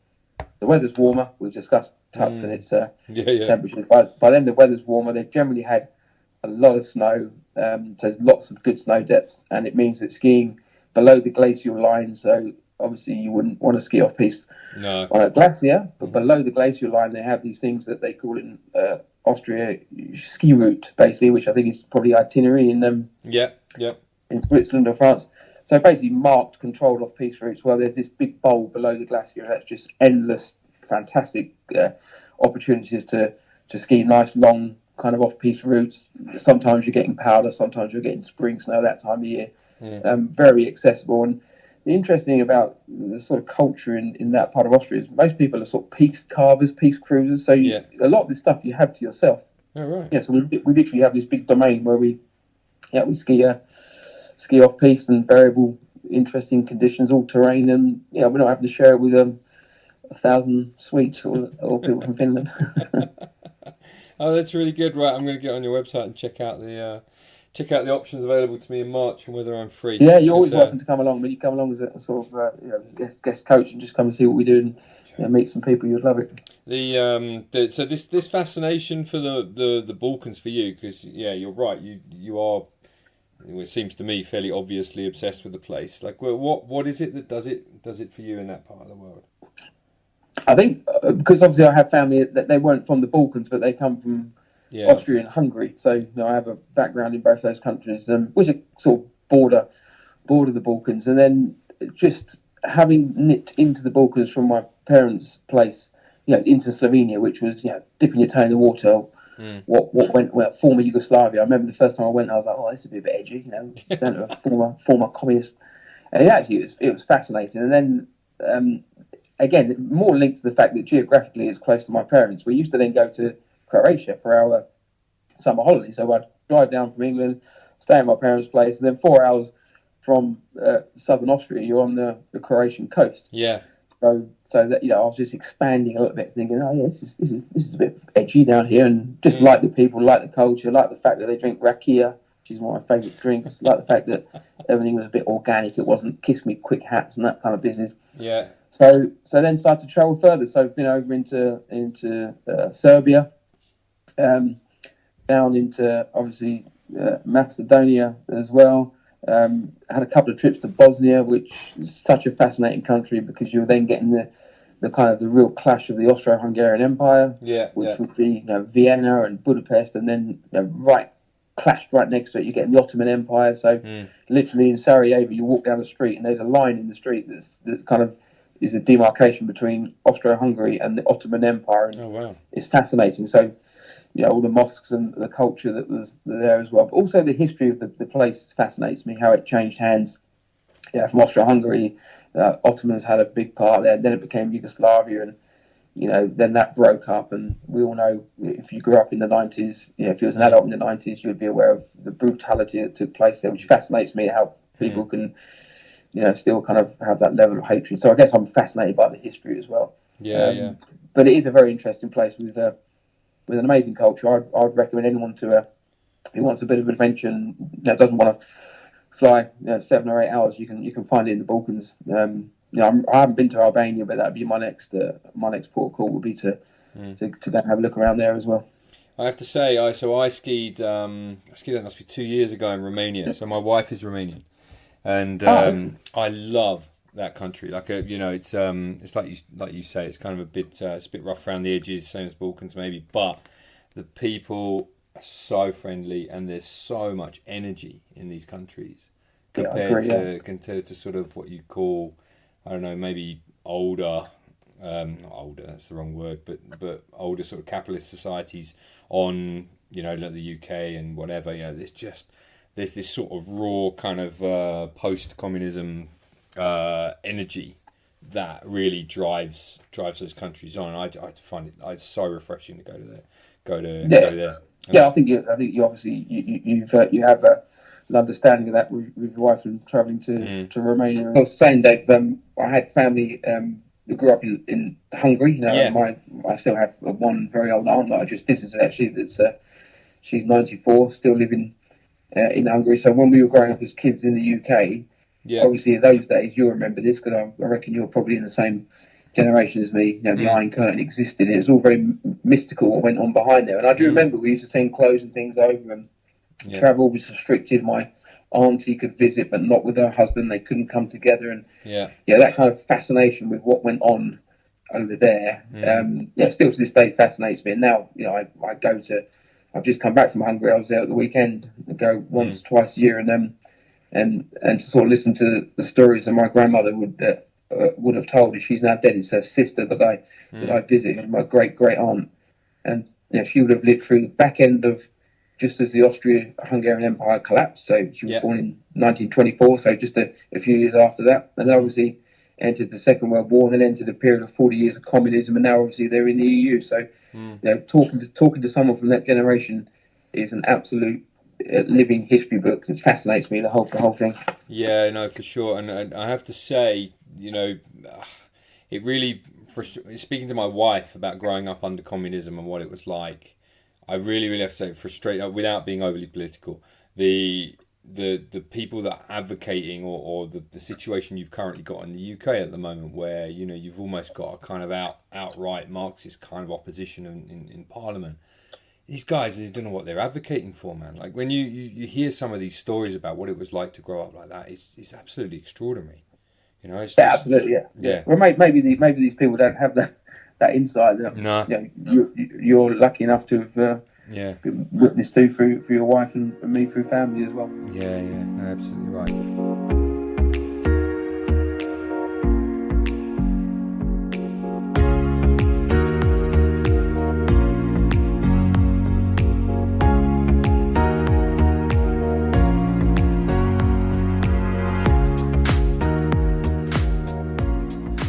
the weather's warmer. We've discussed Tux and its temperatures. By then, the weather's warmer. They've generally had a lot of snow. So there's lots of good snow depths. And it means that skiing below the glacial line, so obviously you wouldn't want to ski off-piste on a glacier, but below the glacial line, they have these things that they call in Austria ski route, basically, which I think is probably itinerary in in Switzerland or France. So basically marked, controlled off-piste routes. Well, there's this big bowl below the glacier, and that's just endless, fantastic opportunities to ski nice, long, kind of off-piste routes. Sometimes you're getting powder, sometimes you're getting spring snow that time of year. Very accessible. And the interesting thing about the sort of culture in that part of Austria is most people are sort of piste carvers, piste cruisers. So a lot of this stuff you have to yourself. Oh, right. Yeah, so we literally have this big domain where we ski off piste and variable, interesting conditions, all terrain, and we're not having to share it with 1,000 Swedes or people from Finland. Oh, that's really good. Right, I'm going to get on your website and check out the options available to me in March and whether I'm free. Yeah, you're always welcome to come along. But you come along as a sort of guest coach and just come and see what we do and meet some people. You'd love it. So this fascination for the Balkans for you, because you're right. You are. It seems to me fairly obviously obsessed with the place. Like, what is it that does it for you in that part of the world? I think because obviously I have family that they weren't from the Balkans, but they come from Austria and Hungary. So I have a background in both those countries, which are sort of border the Balkans. And then just having nipped into the Balkans from my parents' place, into Slovenia, which was dipping your toe in the water. What went former Yugoslavia. I remember the first time I went, I was like, "Oh, this would be a bit edgy," going to a former communist. And it was fascinating. And then again, more linked to the fact that geographically it's close to my parents. We used to then go to Croatia for our summer holiday. So I'd drive down from England, stay at my parents' place, and then 4 hours from southern Austria, you're on the Croatian coast. Yeah. So that I was just expanding a little bit, thinking, oh yeah, this is a bit edgy down here, and just like the people, like the culture, like the fact that they drink rakia, which is one of my favourite drinks, like the fact that everything was a bit organic. It wasn't kiss me quick hats and that kind of business. Yeah. So then started to travel further. So I've been over into Serbia, down into obviously Macedonia as well. Had a couple of trips to Bosnia, which is such a fascinating country because you're then getting the kind of the real clash of the Austro-Hungarian Empire, which would be Vienna and Budapest, and then clashed right next to it. You're getting the Ottoman Empire. So literally in Sarajevo, you walk down the street and there's a line in the street that's kind of is a demarcation between Austro-Hungary and the Ottoman Empire. And it's fascinating. So all the mosques and the culture that was there as well. But also the history of the place fascinates me, how it changed hands from Austro-Hungary. Ottomans had a big part there. Then it became Yugoslavia, and then that broke up. And we all know, if you grew up in the 90s, if you was an adult in the 90s, you'd be aware of the brutality that took place there, which fascinates me, how people can still kind of have that level of hatred. So I guess I'm fascinated by the history as well. But it is a very interesting place with an amazing culture. I'd recommend anyone who wants a bit of adventure and doesn't want to fly 7 or 8 hours. You can find it in the Balkans. I haven't been to Albania, but that'd be my next port of call would be to go and have a look around there as well. I have to say, I skied. That must be 2 years ago in Romania. So my wife is Romanian, and I love that country. Like it's like you say, it's kind of a bit it's a bit rough around the edges, same as Balkans maybe, but the people are so friendly and there's so much energy in these countries compared to sort of what you call, I don't know, maybe older, not older, that's the wrong word, but older sort of capitalist societies on like the UK and whatever. There's this sort of raw kind of post-communism energy that really drives those countries on. I find it so refreshing to go there. I think you obviously you have an understanding of that with your wife and travelling to Romania. I was saying, Dave, I had family who grew up in Hungary. I still have one very old aunt that I just visited actually. She's 94, still living in Hungary. So when we were growing up as kids in the UK. Yeah. Obviously, in those days, you'll remember this because I reckon you're probably in the same generation as me. The Iron Curtain existed. It was all very mystical what went on behind there. And I do remember we used to send clothes and things over, and travel was restricted. My auntie could visit, but not with her husband. They couldn't come together. And that kind of fascination with what went on over there, still to this day fascinates me. And now, I go to. I've just come back from Hungary. I was there at the weekend. I go once, twice a year, and to sort of listen to the stories that my grandmother would have told. She's now dead. It's her sister that I visit, my great aunt, and she would have lived through the back end of just as the Austro-Hungarian Empire collapsed. So she was born in 1924, so just a few years after that. And obviously entered the Second World War and then entered a period of 40 years of communism. And now obviously they're in the EU. So talking to someone from that generation is an absolute living history book that fascinates me, the whole thing. Yeah, no, for sure. And I have to say, it really, speaking to my wife about growing up under communism and what it was like, I really, really have to say, frustrating, without being overly political, the people that are advocating or the situation you've currently got in the UK at the moment, where you've almost got a kind of outright Marxist kind of opposition in Parliament. These guys, they don't know what they're advocating for, man. Like when you hear some of these stories about what it was like to grow up like that, it's absolutely extraordinary. It's just, absolutely, yeah. Well, maybe these people don't have that insight that you're lucky enough to have been witnessed to through your wife and me through family as well. Yeah, no, absolutely right.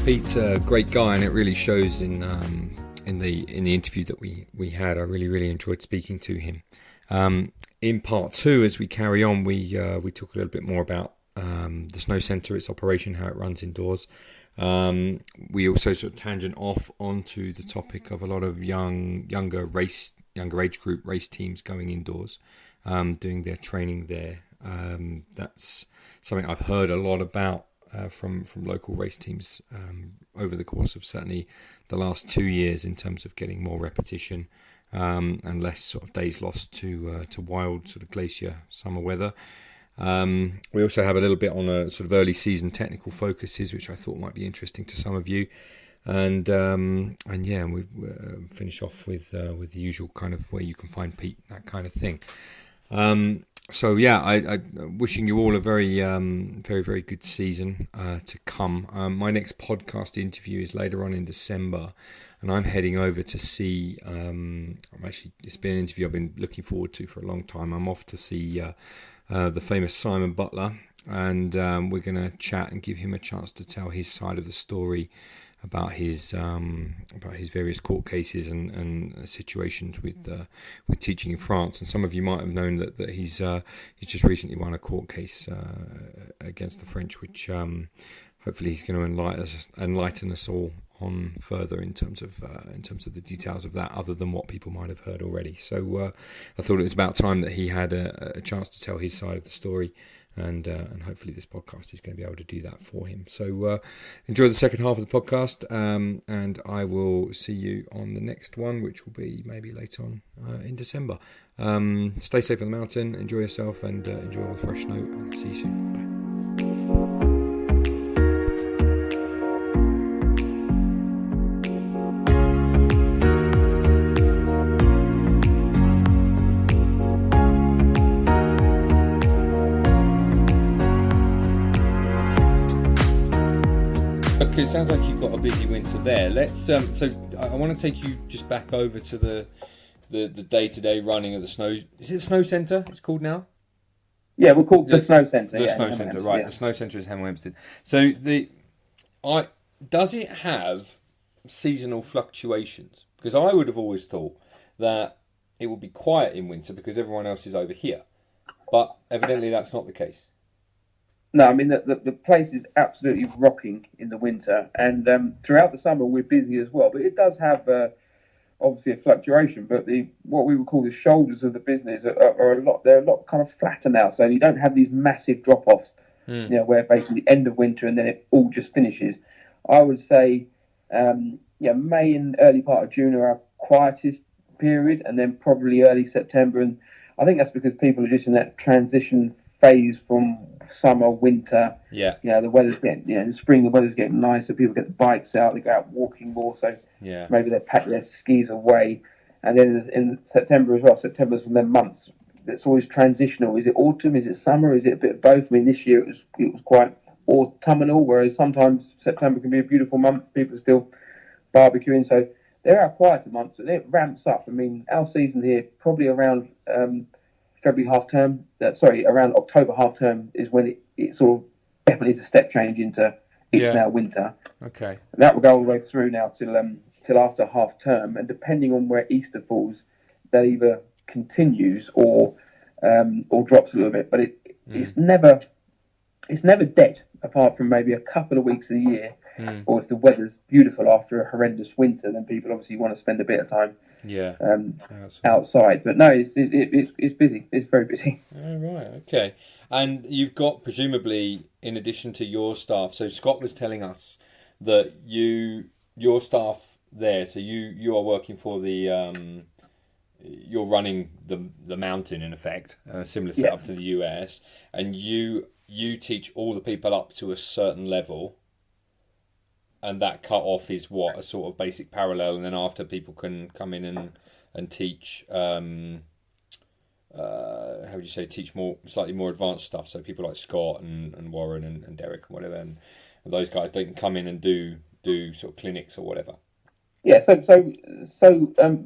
Pete's a great guy, and it really shows in the interview that we had. I really enjoyed speaking to him. In part 2, as we carry on, we talk a little bit more about the Snow Centre, its operation, how it runs indoors. We also sort of tangent off onto the topic of a lot of younger age group race teams going indoors, doing their training there. That's something I've heard a lot about. From local race teams over the course of certainly the last 2 years, in terms of getting more repetition and less sort of days lost to wild sort of glacier summer weather. We also have a little bit on a sort of early season technical focuses, which I thought might be interesting to some of you. And we finish off with the usual kind of where you can find Pete, that kind of thing. So yeah, I wishing you all a very, very good season to come. My next podcast interview is later on in December, and I'm heading over to see. It's been an interview I've been looking forward to for a long time. I'm off to see the famous Simon Butler, and we're going to chat and give him a chance to tell his side of the story about his various court cases and situations with teaching in France. And some of you might have known that he's just recently won a court case against the French, which hopefully he's going to enlighten us all on further in terms of the details of that, other than what people might have heard already. So I thought it was about time that he had a chance to tell his side of the story. And hopefully this podcast is going to be able to do that for him. So enjoy the second half of the podcast, and I will see you on the next one, which will be maybe later on in December. Stay safe on the mountain, enjoy yourself, and enjoy all the fresh snow, and see you soon. Bye. It sounds like you've got a busy winter there. Let's so I want to take you just back over to the day-to-day running of the snow. Is it the Snow Centre? It's called now. Yeah, we're called the Snow Centre. The Snow Centre, right? Yeah. The Snow Centre is Hemel Hempstead. So does it have seasonal fluctuations? Because I would have always thought that it would be quiet in winter because everyone else is over here, but evidently that's not the case. No, I mean, the place is absolutely rocking in the winter, and throughout the summer we're busy as well. But it does have obviously a fluctuation. But what we would call the shoulders of the business are a lot. They're a lot kind of flatter now, so you don't have these massive drop-offs. Where basically end of winter and then it all just finishes. I would say, May and early part of June are our quietest period, and then probably early September. And I think that's because people are just in that transition phase from summer, winter. Yeah. The weather's getting, in the spring the weather's getting nicer. People get the bikes out, they go out walking more. So maybe they pack their skis away. And then in September as well. September's from their months. It's always transitional. Is it autumn? Is it summer? Is it a bit of both? I mean, this year it was quite autumnal, whereas sometimes September can be a beautiful month. People are still barbecuing. So There are quieter months, but it ramps up. I mean, our season here probably around February half term. Around October half term is when it sort of definitely is a step change into it's Yeah. now winter. Okay. And that will go all the way through now till after half term, and depending on where Easter falls, that either continues or drops a little bit. But it's never dead, apart from maybe a couple of weeks of the year, or if the weather's beautiful after a horrendous winter, then people obviously want to spend a bit of time outside. But no, it's busy. It's very busy. Oh, right, okay. And you've got, presumably, in addition to your staff, so Scott was telling us that your staff there, so you are working for the you're running the mountain in effect, similar setup to the US, and you teach all the people up to a certain level, and that cut off is what, a sort of basic parallel, and then after people can come in and teach how would you say, teach slightly more advanced stuff, so people like Scott and Warren and Derek and whatever, and those guys, they can come in and do sort of clinics or whatever. Yeah, so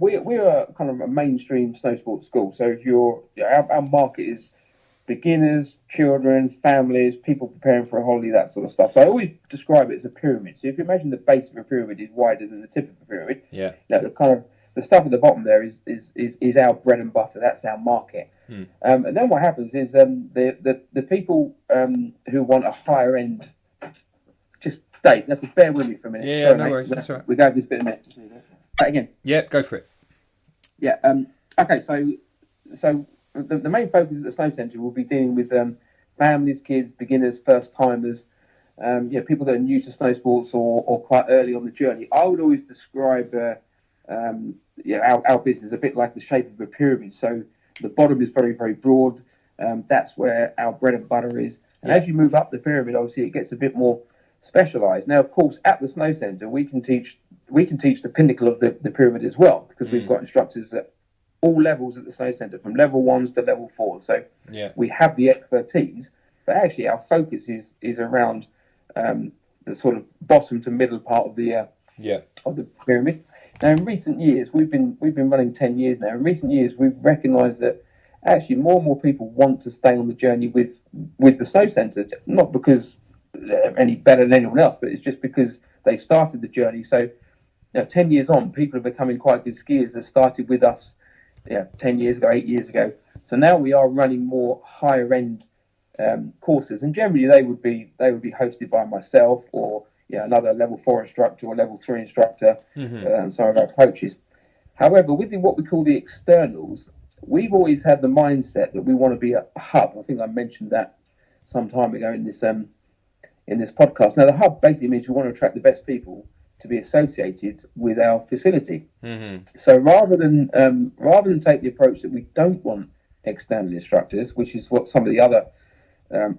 we're kind of a mainstream snow sports school. So if our market is beginners, children, families, people preparing for a holiday, that sort of stuff. So I always describe it as a pyramid. So if you imagine the base of a pyramid is wider than the tip of the pyramid, the stuff at the bottom there is our bread and butter. That's our market. And then what happens is the people who want a higher end, just Dave, you have to bear with me for a minute. Yeah, sorry, no worries. That's all right. We go over this bit in a minute. Again. Yeah, go for it. Yeah. Okay. So the main focus at the Snow Centre will be dealing with families, kids, beginners, first timers, people that are new to snow sports or quite early on the journey. I would always describe our business a bit like the shape of a pyramid. So the bottom is very, very broad. That's where our bread and butter is. And as you move up the pyramid, obviously it gets a bit more specialised. Now, of course, at the Snow Centre, we can teach the pinnacle of the pyramid as well, because we've got instructors at all levels at the Snow Centre, from level 1s to level 4. So we have the expertise, but actually our focus is around the sort of bottom to middle part of the pyramid. Now, in recent years, we've been running 10 years now. In recent years, we've recognised that actually more and more people want to stay on the journey with the Snow Centre, not because they're any better than anyone else, but it's just because they've started the journey. So 10 years on, people are becoming quite good skiers that started with us 10 years ago, 8 years ago. So now we are running more higher end courses, and generally they would be hosted by myself or another level 4 instructor or level 3 instructor, and some of our coaches. However, with what we call the externals, we've always had the mindset that we want to be a hub. I think I mentioned that some time ago in this podcast. Now, the hub basically means we want to attract the best people to be associated with our facility. So rather than take the approach that we don't want external instructors, which is what some of the other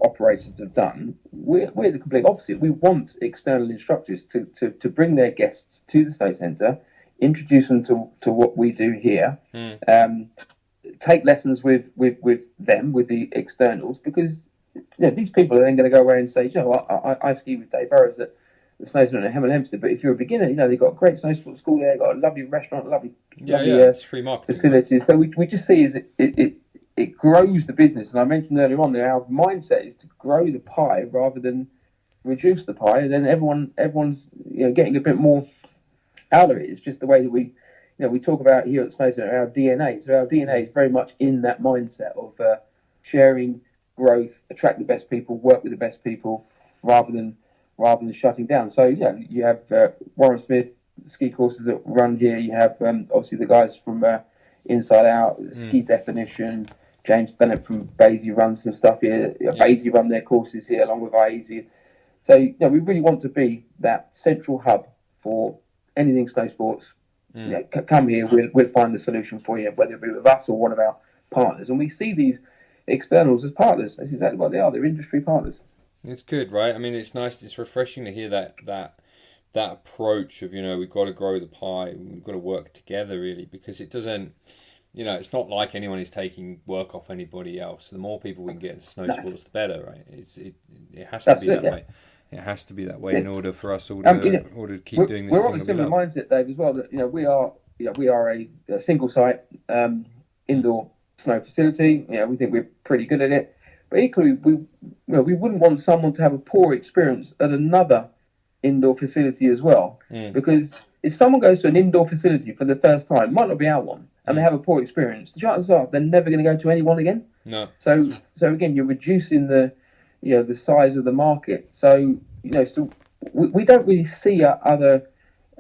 operators have done, we're the complete opposite. We want external instructors to bring their guests to the Snow Centre, introduce them to what we do here, take lessons with them, with the externals, because these people are then going to go away and say, I ski with Dave Burrows at the Snow Centre at Hemel Hempstead. But if you're a beginner, they've got a great snow sports school there, got a lovely restaurant, lovely it's free marketing, facilities. So we just see is it grows the business. And I mentioned earlier on that our mindset is to grow the pie rather than reduce the pie. And then everyone's getting a bit more out of it. It's just the way that we talk about here at Snow Centre, our DNA. So our DNA is very much in that mindset of sharing, growth, attract the best people, work with the best people, rather than shutting down. So you have Warren Smith ski courses that run here. You have obviously the guys from Inside Out, Ski Definition. James Bennett from Basie runs some stuff here. Basie run their courses here along with IASI. So we really want to be that central hub for anything snow sports. Come here, we'll find the solution for you, whether it be with us or one of our partners. And we see these externals as partners. That's exactly what they are. They're industry partners. It's good, right? I mean, it's nice. It's refreshing to hear that approach of we've got to grow the pie. We've got to work together, really, because it doesn't. It's not like anyone is taking work off anybody else. The more people we can get in snow sports, the better, right? It has to be that way. It has to be that way Yes. in order for us all You know, to keep doing this we're thing on a that we similar love. mindset, Dave, as well. That we are a single site indoor snow facility. We think we're pretty good at it, but equally we wouldn't want someone to have a poor experience at another indoor facility as well. Because if someone goes to an indoor facility for the first time, might not be our one, and they have a poor experience, the chances are they're never going to go to anyone again. No. So again, you're reducing the size of the market. So we don't really see other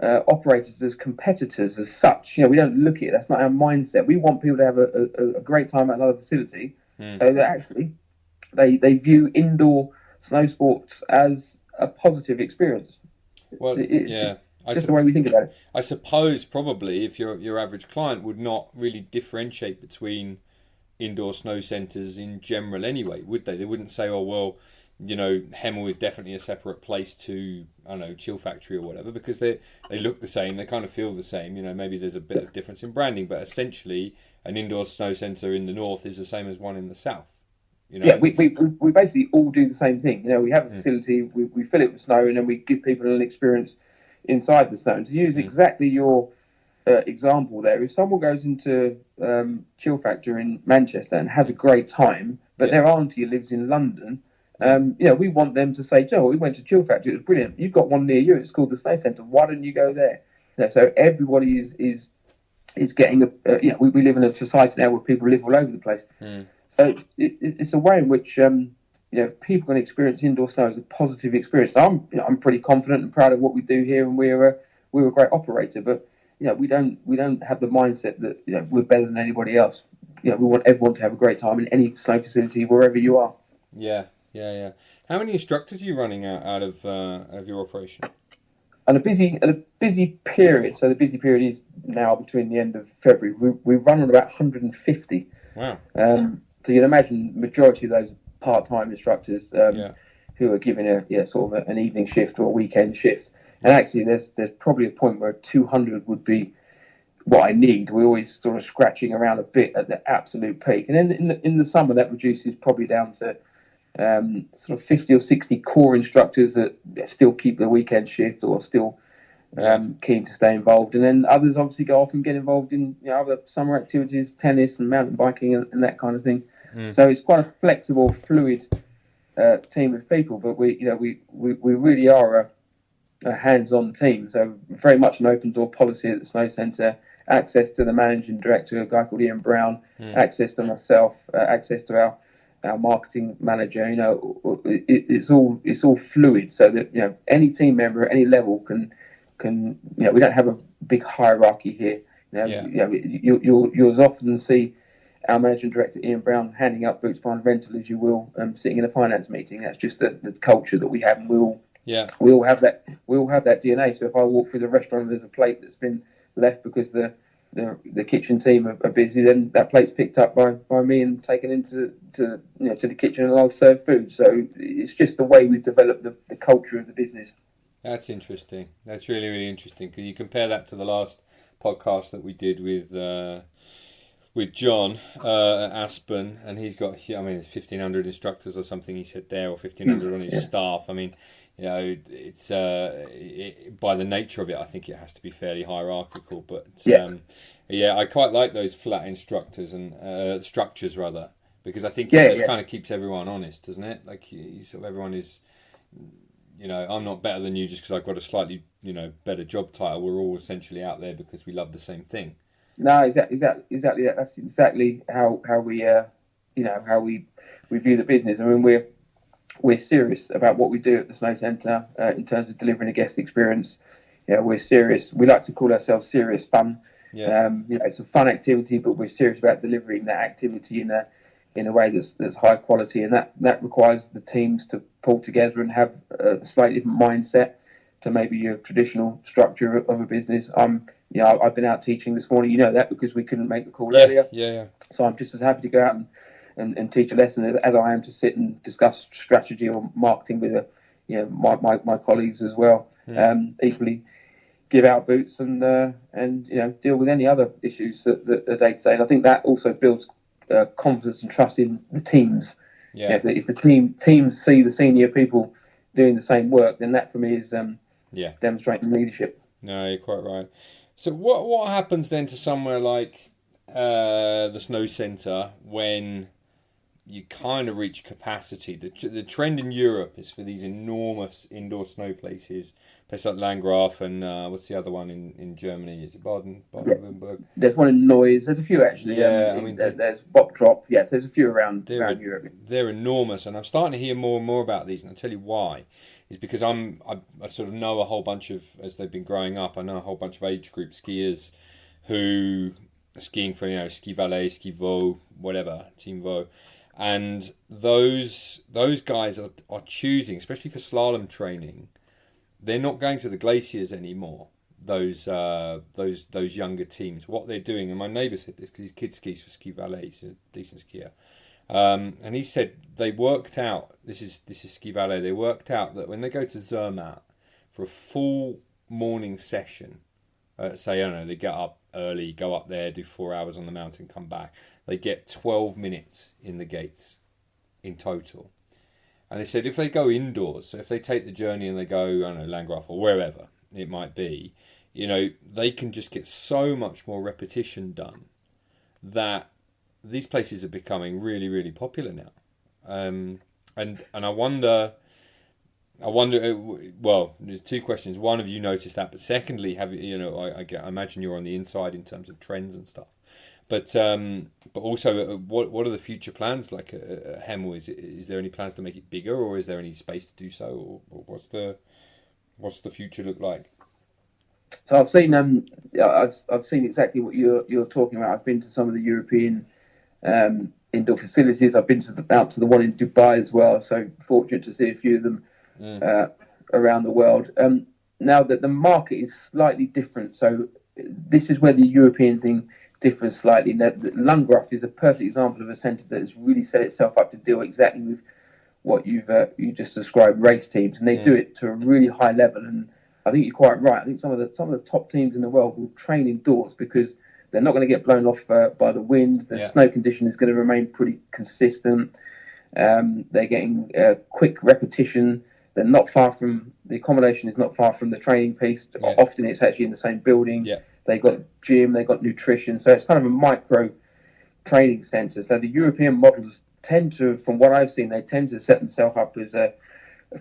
operators as competitors as such. We don't look at it. That's not our mindset. We want people to have a great time at another facility. So that actually they view indoor snow sports as a positive experience. Well, It's yeah. just the way we think about it. I suppose probably if your average client would not really differentiate between indoor snow centres in general anyway, would they? They wouldn't say, oh, well, Hemel is definitely a separate place to, I don't know, Chill Factory or whatever, because they look the same, they kind of feel the same. Maybe there's a bit of difference in branding, but essentially an indoor snow centre in the north is the same as one in the south. We basically all do the same thing. We have a facility, we fill it with snow, and then we give people an experience inside the snow. And to use exactly your example there, if someone goes into Chill Factor in Manchester and has a great time, but their auntie lives in London, we want them to say, we went to Chill Factor, it was brilliant. You've got one near you, it's called the Snow Centre. Why don't you go there? So everybody is getting we live in a society now where people live all over the place. So it's a way in which people can experience indoor snow as a positive experience. I'm pretty confident and proud of what we do here, and we're a great operator. But we don't have the mindset that we're better than anybody else. We want everyone to have a great time in any snow facility wherever you are. Yeah. How many instructors are you running out of your operation? And a busy period. So the busy period is now between the end of February. We run on about 150. Wow. So you'd imagine the majority of those part-time instructors who are given an evening shift or a weekend shift. And actually, there's probably a point where 200 would be what I need. We're always sort of scratching around a bit at the absolute peak. And then in the summer, that reduces probably down to sort of 50 or 60 core instructors that still keep the weekend shift or still keen to stay involved. And then others obviously go off and get involved in other summer activities, tennis and mountain biking and that kind of thing. So it's quite a flexible, fluid team of people. But we really are a hands-on team. So very much an open door policy at the Snow Centre. Access to the managing director, a guy called Ian Brown. Access to myself. Access to our marketing manager. It's all fluid, so that any team member at any level can we don't have a big hierarchy here. You'll often see our managing director Ian Brown handing up boots behind rental as you will sitting in a finance meeting. That's just the culture that we have, and we all have that DNA. So if I walk through the restaurant and there's a plate that's been left because the kitchen team are busy, then that plate's picked up by me and taken into to the kitchen, and I'll serve food. So it's just the way we've developed the culture of the business. That's interesting. That's really, really interesting. Can you compare that to the last podcast that we did with John at Aspen, and he's got, it's 1,500 instructors or something he said there, or 1,500 on his staff. It's by the nature of it, I think it has to be fairly hierarchical. But I quite like those flat instructors and structures rather, because I think it just kind of keeps everyone honest, doesn't it? Like sort of everyone is, I'm not better than you just because I've got a slightly better job title. We're all essentially out there because we love the same thing. No, exactly. That's exactly how we how we view the business. I mean, we're serious about what we do at the Snow Centre in terms of delivering a guest experience. We're serious. We like to call ourselves serious fun. It's a fun activity, but we're serious about delivering that activity in a way that's high quality, and that requires the teams to pull together and have a slightly different mindset to maybe your traditional structure of a business. I've been out teaching this morning. That because we couldn't make the call earlier. So I'm just as happy to go out and teach a lesson as I am to sit and discuss strategy or marketing with my colleagues as well. Equally, give out boots and deal with any other issues that are day to day. And I think that also builds confidence and trust in the teams. If the teams see the senior people doing the same work, then that for me is Yeah. demonstrating leadership. No, you're quite right. So what happens then to somewhere like the snow centre when you kind of reach capacity? The trend in Europe is for these enormous indoor snow places like Landgraf and what's the other one in Germany? Is it Baden-Württemberg? There's one in Neuss. There's a few actually. Yeah, I mean there's Bop Drop. Yeah, there's a few around Europe. They're enormous, and I'm starting to hear more and more about these. And I'll tell you why. Is because I sort of know a whole bunch of, as they've been growing up, I know a whole bunch of age group skiers who are skiing for Ski Valais, Ski Vaud, whatever, Team Vaud, and those guys are choosing, especially for slalom training. They're not going to the glaciers anymore. Those younger teams, what they're doing, and my neighbour said this because his kid skis for Ski Valais, he's a decent skier, and he said they worked out. This is Ski Valais. They worked out that when they go to Zermatt for a full morning session, say I don't know, they get up early, go up there, do 4 hours on the mountain, come back. They get 12 minutes in the gates in total. And they said if they go indoors, so if they take the journey and they go, I don't know, Landgraf or wherever it might be, they can just get so much more repetition done that these places are becoming really, really popular now. And I wonder, well, there's two questions. One, have you noticed that? But secondly, have you, I imagine you're on the inside in terms of trends and stuff. But also, what are the future plans like at Hemel? Is there any plans to make it bigger, or is there any space to do so, or what's the future look like? So I've seen I've seen exactly what you're talking about. I've been to some of the European indoor facilities. I've been out to the one in Dubai as well. So fortunate to see a few of them around the world. Now that the market is slightly different, so this is where the European thing differs slightly. Now, Landgraf is a perfect example of a centre that has really set itself up to deal exactly with what you just described, race teams, and they do it to a really high level. And I think you're quite right. I think some of the top teams in the world will train indoors because they're not going to get blown off by the wind. The snow condition is going to remain pretty consistent. They're getting quick repetition. They're not far from the accommodation. Is not far from the training piece. Yeah. Often it's actually in the same building. Yeah. They've got gym. They've got nutrition. So it's kind of a micro training centre. So the European models tend to, from what I've seen, they tend to set themselves up as a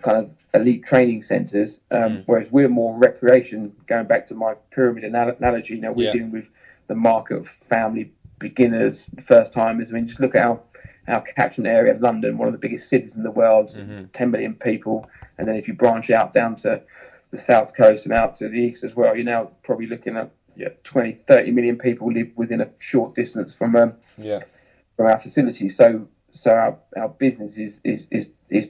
kind of elite training centres, whereas we're more recreation. Going back to my pyramid analogy, we're dealing with the market of family, beginners, first timers. I mean, just look at our catchment area, London, one of the biggest cities in the world, 10 million people. And then if you branch out down to the south coast and out to the east as well, you're now probably looking at 20, 30 million people live within a short distance from our facilities. So our business is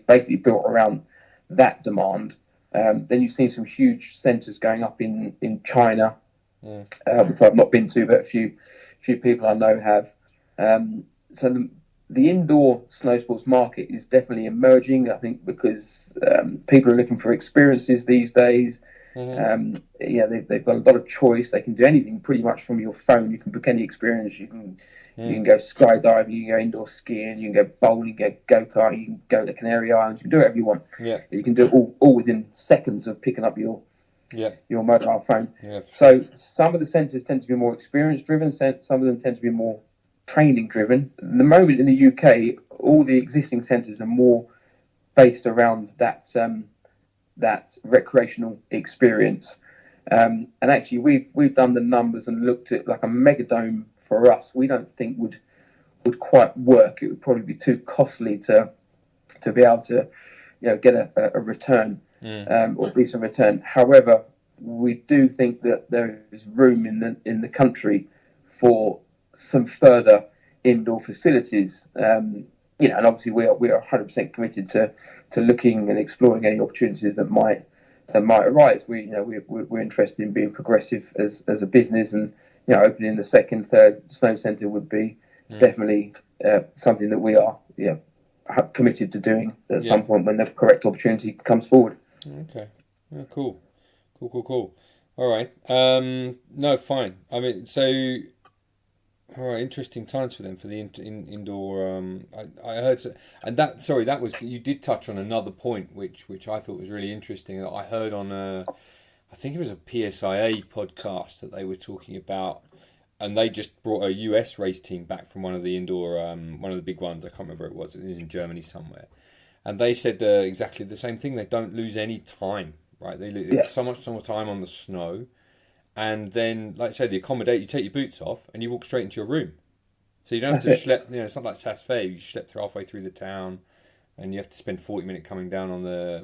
basically built around that demand. Then you've seen some huge centres going up in China, which I've not been to, but a few people I know have. So the indoor snow sports market is definitely emerging, I think, because people are looking for experiences these days. They've got a lot of choice. They can do anything pretty much from your phone. You can book any experience. You can go skydiving, you can go indoor skiing, you can go bowling, you can go go-kart, you can go to the Canary Islands. You can do whatever you want. Yeah. You can do it all within seconds of picking up your mobile phone. Yeah, so some of the centres tend to be more experience driven. Some of them tend to be more training driven. At the moment in the UK, all the existing centres are more based around that recreational experience. And actually, we've done the numbers and looked at like a megadome for us. We don't think would quite work. It would probably be too costly to be able to get a return or decent return. However, we do think that there is room in the country for some further indoor facilities. And obviously we are 100% committed to looking and exploring any opportunities that might arise. We're interested in being progressive as a business, and opening the second, third snow centre would be definitely something that we are committed to doing at some point when the correct opportunity comes forward. Okay, cool. All right. No, fine. I mean, so All right, interesting times for them for the indoor. I heard, and that sorry, that was you did touch on another point which I thought was really interesting. I heard on I think it was a PSIA podcast that they were talking about, and they just brought a US race team back from one of the indoor, one of the big ones. I can't remember what it was. It was in Germany somewhere, and they said exactly the same thing. They don't lose any time, right? They lose Yeah, so much more time on the snow, and then, like I say, the accommodate. You take your boots off and you walk straight into your room. So you don't have that's to it. schlep. It's not like Sas Fair. You schlep through halfway through the town, and you have to spend 40 minutes coming down on the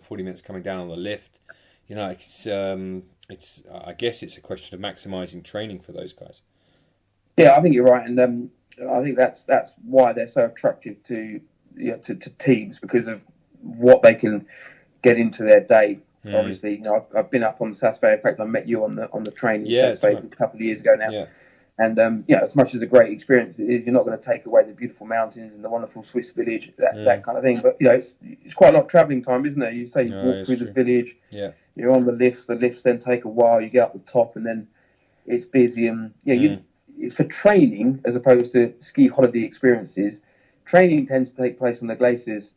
lift. It's. I guess it's a question of maximising training for those guys. Yeah, I think you're right, and I think that's why they're so attractive to to teams because of what they can get into their day. Mm. Obviously, I've been up on the Sas Fair. In fact, I met you on the training Yeah, Sas that's Fair right. a couple of years ago now. Yeah, And as much as a great experience it is, you're not going to take away the beautiful mountains and the wonderful Swiss village, that mm. kind of thing. But it's quite a lot of travelling time, isn't there? You say you No, walk it's through the true. village, Yeah. you're on the lifts. The lifts then take a while. You get up the top, and then it's busy. And you Mm. for training as opposed to ski holiday experiences, training tends to take place on the glaciers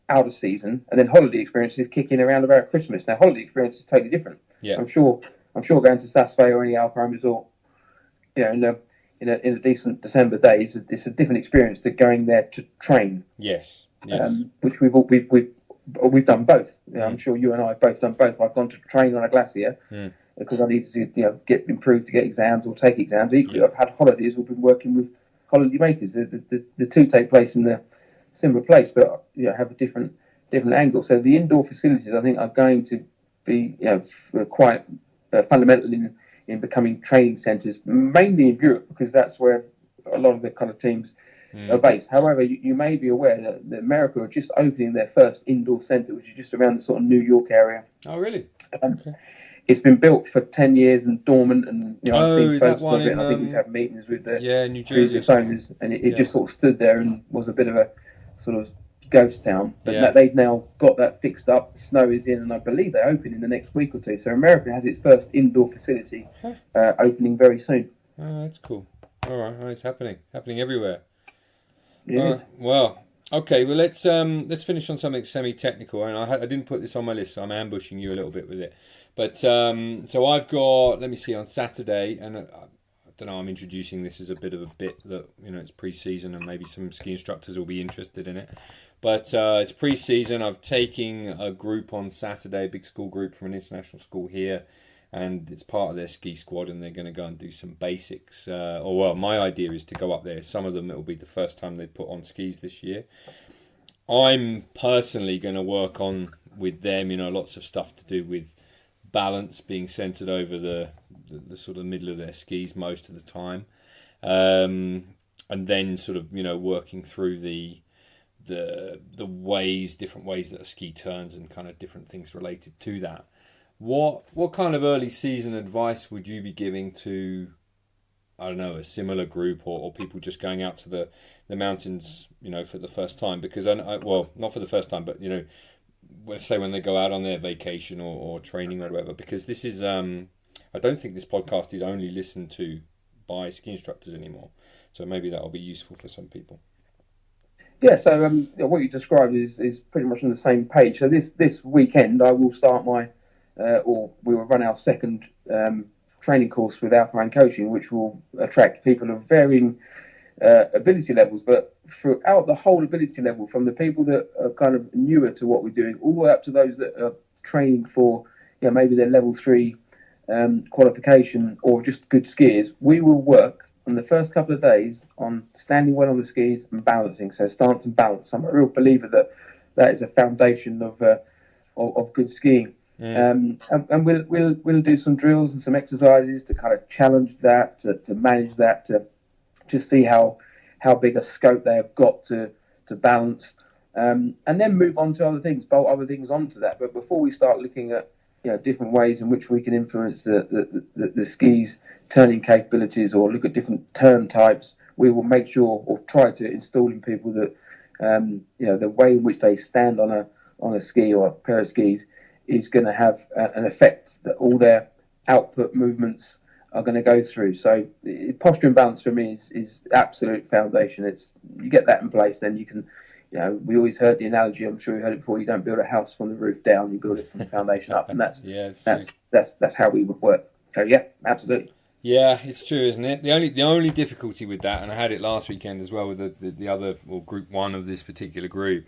out of season, and then holiday experiences kick in around about Christmas. Now, holiday experience is totally different. Yeah. I'm sure. I'm sure going to Sasfay or any Alpine resort, in a decent December day, it's a different experience to going there to train. Yes. Yes. Which we've done both. I'm Mm. sure you and I have both done both. I've gone to train on a glacier Mm. because I needed to get improved to get exams or take exams. Equally, Yeah. I've had holidays. We've been working with holiday makers. The two take place in the similar place, but have a different angle. So the indoor facilities, I think, are going to be quite fundamental in becoming training centres, mainly in Europe, because that's where a lot of the kind of teams are Mm. based. However, you may be aware that America are just opening their first indoor centre, which is just around the sort of New York area. Oh, really? Um, Okay. it's been built for 10 years and dormant, and I've seen Oh, that photos one of it, in and I think we've had meetings with the yeah, New Jersey or previous something. owners, and it Yeah. just sort of stood there and was a bit of a sort of ghost town. But Yeah. they've now got that fixed up. Snow is in, and I believe they open in the next week or two. So America has its first indoor facility Huh. opening very soon. Oh, that's cool. All right. Oh, it's happening everywhere. It is. Well, okay. Well, let's finish on something semi-technical. And I didn't put this on my list, so I'm ambushing you a little bit with it. But so I've got. Let me see on Saturday, and I don't know. I'm introducing this as a bit of a bit that it's pre-season, and maybe some ski instructors will be interested in it. But it's pre-season. I'm taking a group on Saturday, a big school group from an international school here, and it's part of their ski squad, and they're going to go and do some basics. My idea is to go up there. Some of them, it will be the first time they put on skis this year. I'm personally going to work on with them, lots of stuff to do with balance, being centered over the sort of middle of their skis most of the time, and then sort of working through the different ways that a ski turns and kind of different things related to that. What kind of early season advice would you be giving to, I don't know, a similar group or people just going out to the mountains, for the first time? Because well, not for the first time, but let's say when they go out on their vacation or training or whatever. Because this is, I don't think this podcast is only listened to by ski instructors anymore. So maybe that'll be useful for some people. Yeah, so what you described is pretty much on the same page. So this weekend I will start or we will run our second training course with Alpine Coaching, which will attract people of varying ability levels, but throughout the whole ability level, from the people that are kind of newer to what we're doing, all the way up to those that are training for, maybe their level 3 qualification or just good skiers. We will work on the first couple of days on standing well on the skis and balancing. So stance and balance. I'm a real believer that is a foundation of good skiing. Mm. And we'll do some drills and some exercises to kind of challenge that, to manage that, to just see how big a scope they have got to balance, and then move on to other things, bolt other things onto that. But before we start looking at different ways in which we can influence the skis turning capabilities or look at different turn types, we will make sure or try to install in people that the way in which they stand on a ski or a pair of skis is going to have an effect, that all their output movements are going to go through. So posture and balance for me is absolute foundation. It's you get that in place, then you can. We always heard the analogy. I'm sure you heard it before. You don't build a house from the roof down. You build it from the foundation up, and that's how we would work. So yeah, absolutely. Yeah, it's true, isn't it? The only difficulty with that, and I had it last weekend as well with the other, or group one of this particular group,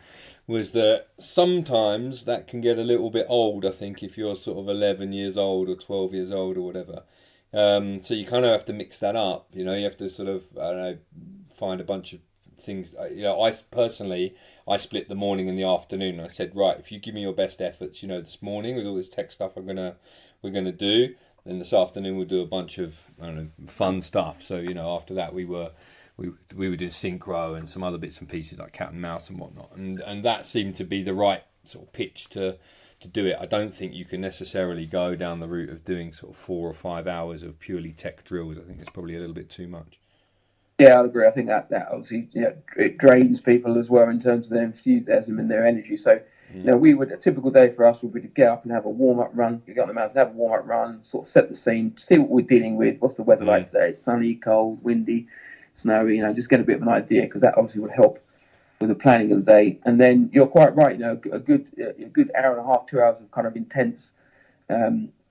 was that sometimes that can get a little bit old. I think if you're sort of 11 years old or 12 years old or whatever, so you kind of have to mix that up. You have to sort of find a bunch of things. I personally I split the morning and the afternoon. I said, right, if you give me your best efforts, this morning with all this tech stuff we're gonna do. Then this afternoon we'll do a bunch of fun stuff. So after that we were doing synchro and some other bits and pieces like cat and mouse and whatnot. And that seemed to be the right sort of pitch to do it. I don't think you can necessarily go down the route of doing sort of 4 or 5 hours of purely tech drills. I think it's probably a little bit too much. Yeah, I'd agree. I think that obviously it drains people as well in terms of their enthusiasm and their energy. So. A typical day for us would be to get up and have a warm-up run. You get on the mountain, have a warm-up run, sort of set the scene, see what we're dealing with, what's the weather like today, sunny, cold, windy, snowy, just get a bit of an idea, because that obviously would help with the planning of the day. And then you're quite right, a good hour and a half, 2 hours of kind of intense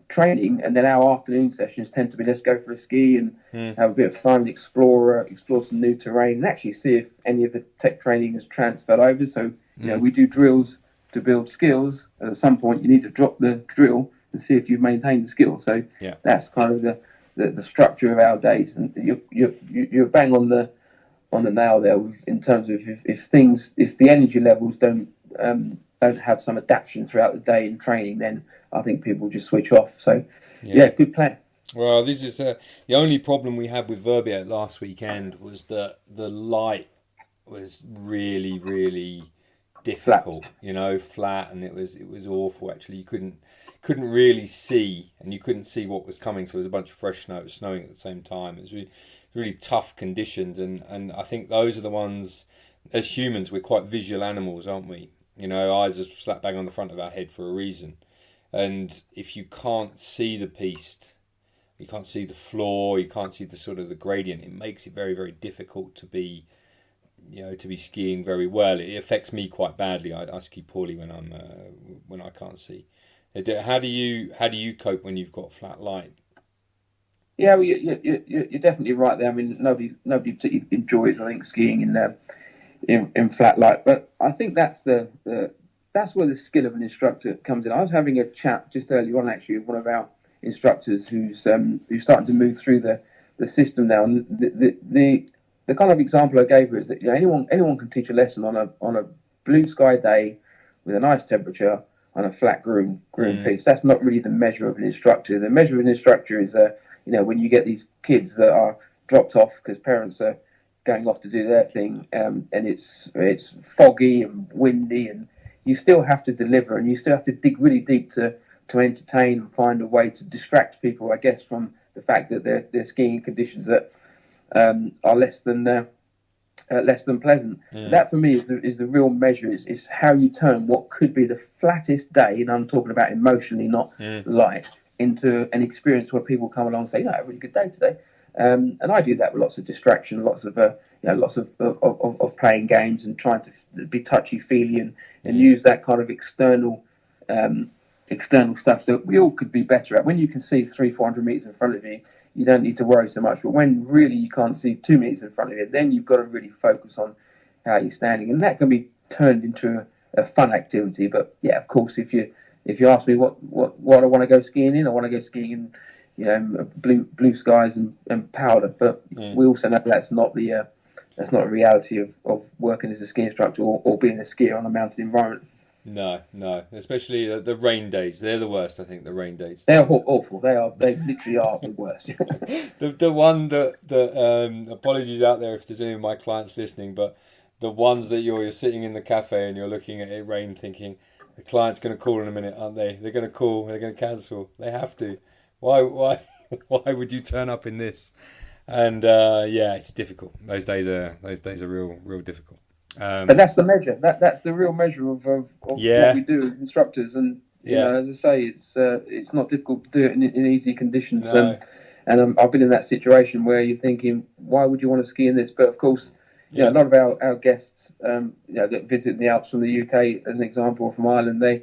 training, and then our afternoon sessions tend to be let's go for a ski and have a bit of fun, explore some new terrain, and actually see if any of the tech training has transferred over. So, we do drills to build skills. At some point you need to drop the drill and see if you've maintained the skill. So that's kind of the structure of our days, and you're bang on the nail there in terms of if the energy levels don't have some adaptation throughout the day in training, then I think people just switch off. So good plan. Well, this is the only problem we had with Verbier last weekend was that the light was really, really difficult, flat, and it was awful. Actually, you couldn't really see, and you couldn't see what was coming. So there was a bunch of fresh snow. It was snowing at the same time. It was really tough conditions, and I think those are the ones. As humans, we're quite visual animals, aren't we? Eyes are slap bang on the front of our head for a reason, and if you can't see the piste, you can't see the floor, you can't see the sort of the gradient, it makes it very, very difficult to be skiing very well. It affects me quite badly. I ski poorly when I can't see. How do you cope when you've got flat light? Yeah, well, you're definitely right there. I mean, nobody particularly enjoys, I think, skiing in flat light. But I think that's where the skill of an instructor comes in. I was having a chat just earlier on, actually, with one of our instructors who's starting to move through the system now. And the kind of example I gave her is that anyone can teach a lesson on a blue sky day with a nice temperature on a flat groomed piece. That's not really the measure of an instructor. The measure of an instructor is when you get these kids that are dropped off because parents are going off to do their thing, and it's foggy and windy, and you still have to deliver, and you still have to dig really deep to entertain and find a way to distract people, I guess, from the fact that they're skiing in conditions that are less than pleasant. That for me is the real measure. Is how you turn what could be the flattest day, and I'm talking about emotionally, not light, into an experience where people come along and say, I had a really good day today. And I do that with lots of distraction, lots of playing games and trying to be touchy feely and use that kind of external stuff that we all could be better at. When you can see 300-400 meters in front of you, you don't need to worry so much. But when really you can't see 2 meters in front of you, then you've got to really focus on how you're standing, and that can be turned into a fun activity. But yeah, of course, if you ask me what I want to go skiing in, I want to go skiing in blue skies and powder. But we also know that's not the reality of working as a ski instructor or being a skier on a mountain environment. No, especially the rain days. They're the worst, I think, the rain days. They're awful. They literally are the worst. the one that apologies out there if there's any of my clients listening, but the ones that you're sitting in the cafe and you're looking at it rain thinking, the client's going to call in a minute, aren't they? They're going to call, they're going to cancel. They have to. Why would you turn up in this? And it's difficult. Those days are real difficult. But that's the measure. That's the real measure of what we do as instructors. And as I say, it's not difficult to do it in easy conditions. No. And I've been in that situation where you're thinking, why would you want to ski in this? But of course, a lot of our guests, that visit the Alps from the UK, as an example, or from Ireland,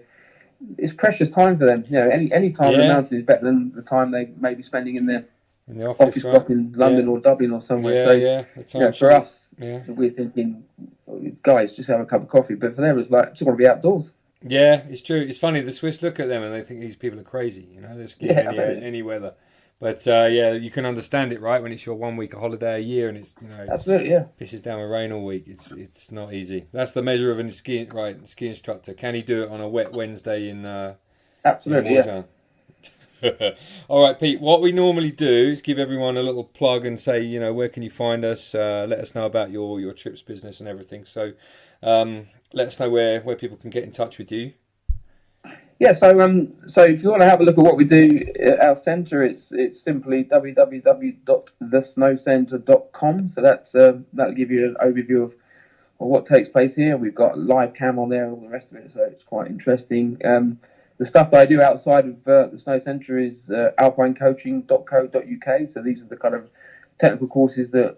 it's precious time for them. Any time on the mountain is better than the time they may be spending in the office right? block in London or Dublin or somewhere. For us, we're thinking, guys, just have a cup of coffee. But for them, it's like, just want to be outdoors. Yeah, it's true. It's funny. The Swiss look at them and they think these people are crazy. They're skiing any weather. But you can understand it, right? When it's your 1 week of holiday a year and it's absolutely pisses down with rain all week. It's not easy. That's the measure of a ski instructor. Can he do it on a wet Wednesday in absolutely in All right, Pete. What we normally do is give everyone a little plug and say, where can you find us? Let us know about your trips business and everything. So, let us know where people can get in touch with you. Yeah, so if you want to have a look at what we do at our centre, it's simply www.thesnowcentre.com. So that'll give you an overview of what takes place here. We've got a live cam on there and all the rest of it, so it's quite interesting. The stuff that I do outside of the Snow Centre is alpinecoaching.co.uk. So these are the kind of technical courses that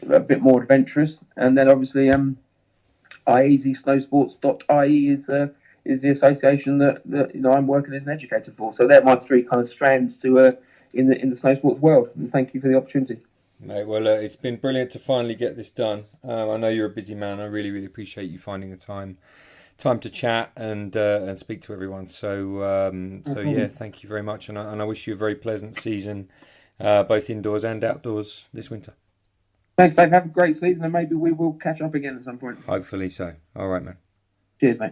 are a bit more adventurous. And then obviously IASI snowsports.ie is the association that I'm working as an educator for. So they're my three kind of strands to in the snow sports world. And thank you for the opportunity. Mate, well, it's been brilliant to finally get this done. I know you're a busy man. I really, really appreciate you finding the time to chat and speak to everyone. So thank you very much, and I wish you a very pleasant season, both indoors and outdoors this winter. Thanks, Dave. Have a great season, and maybe we will catch up again at some point. Hopefully so. All right, man. Cheers, mate.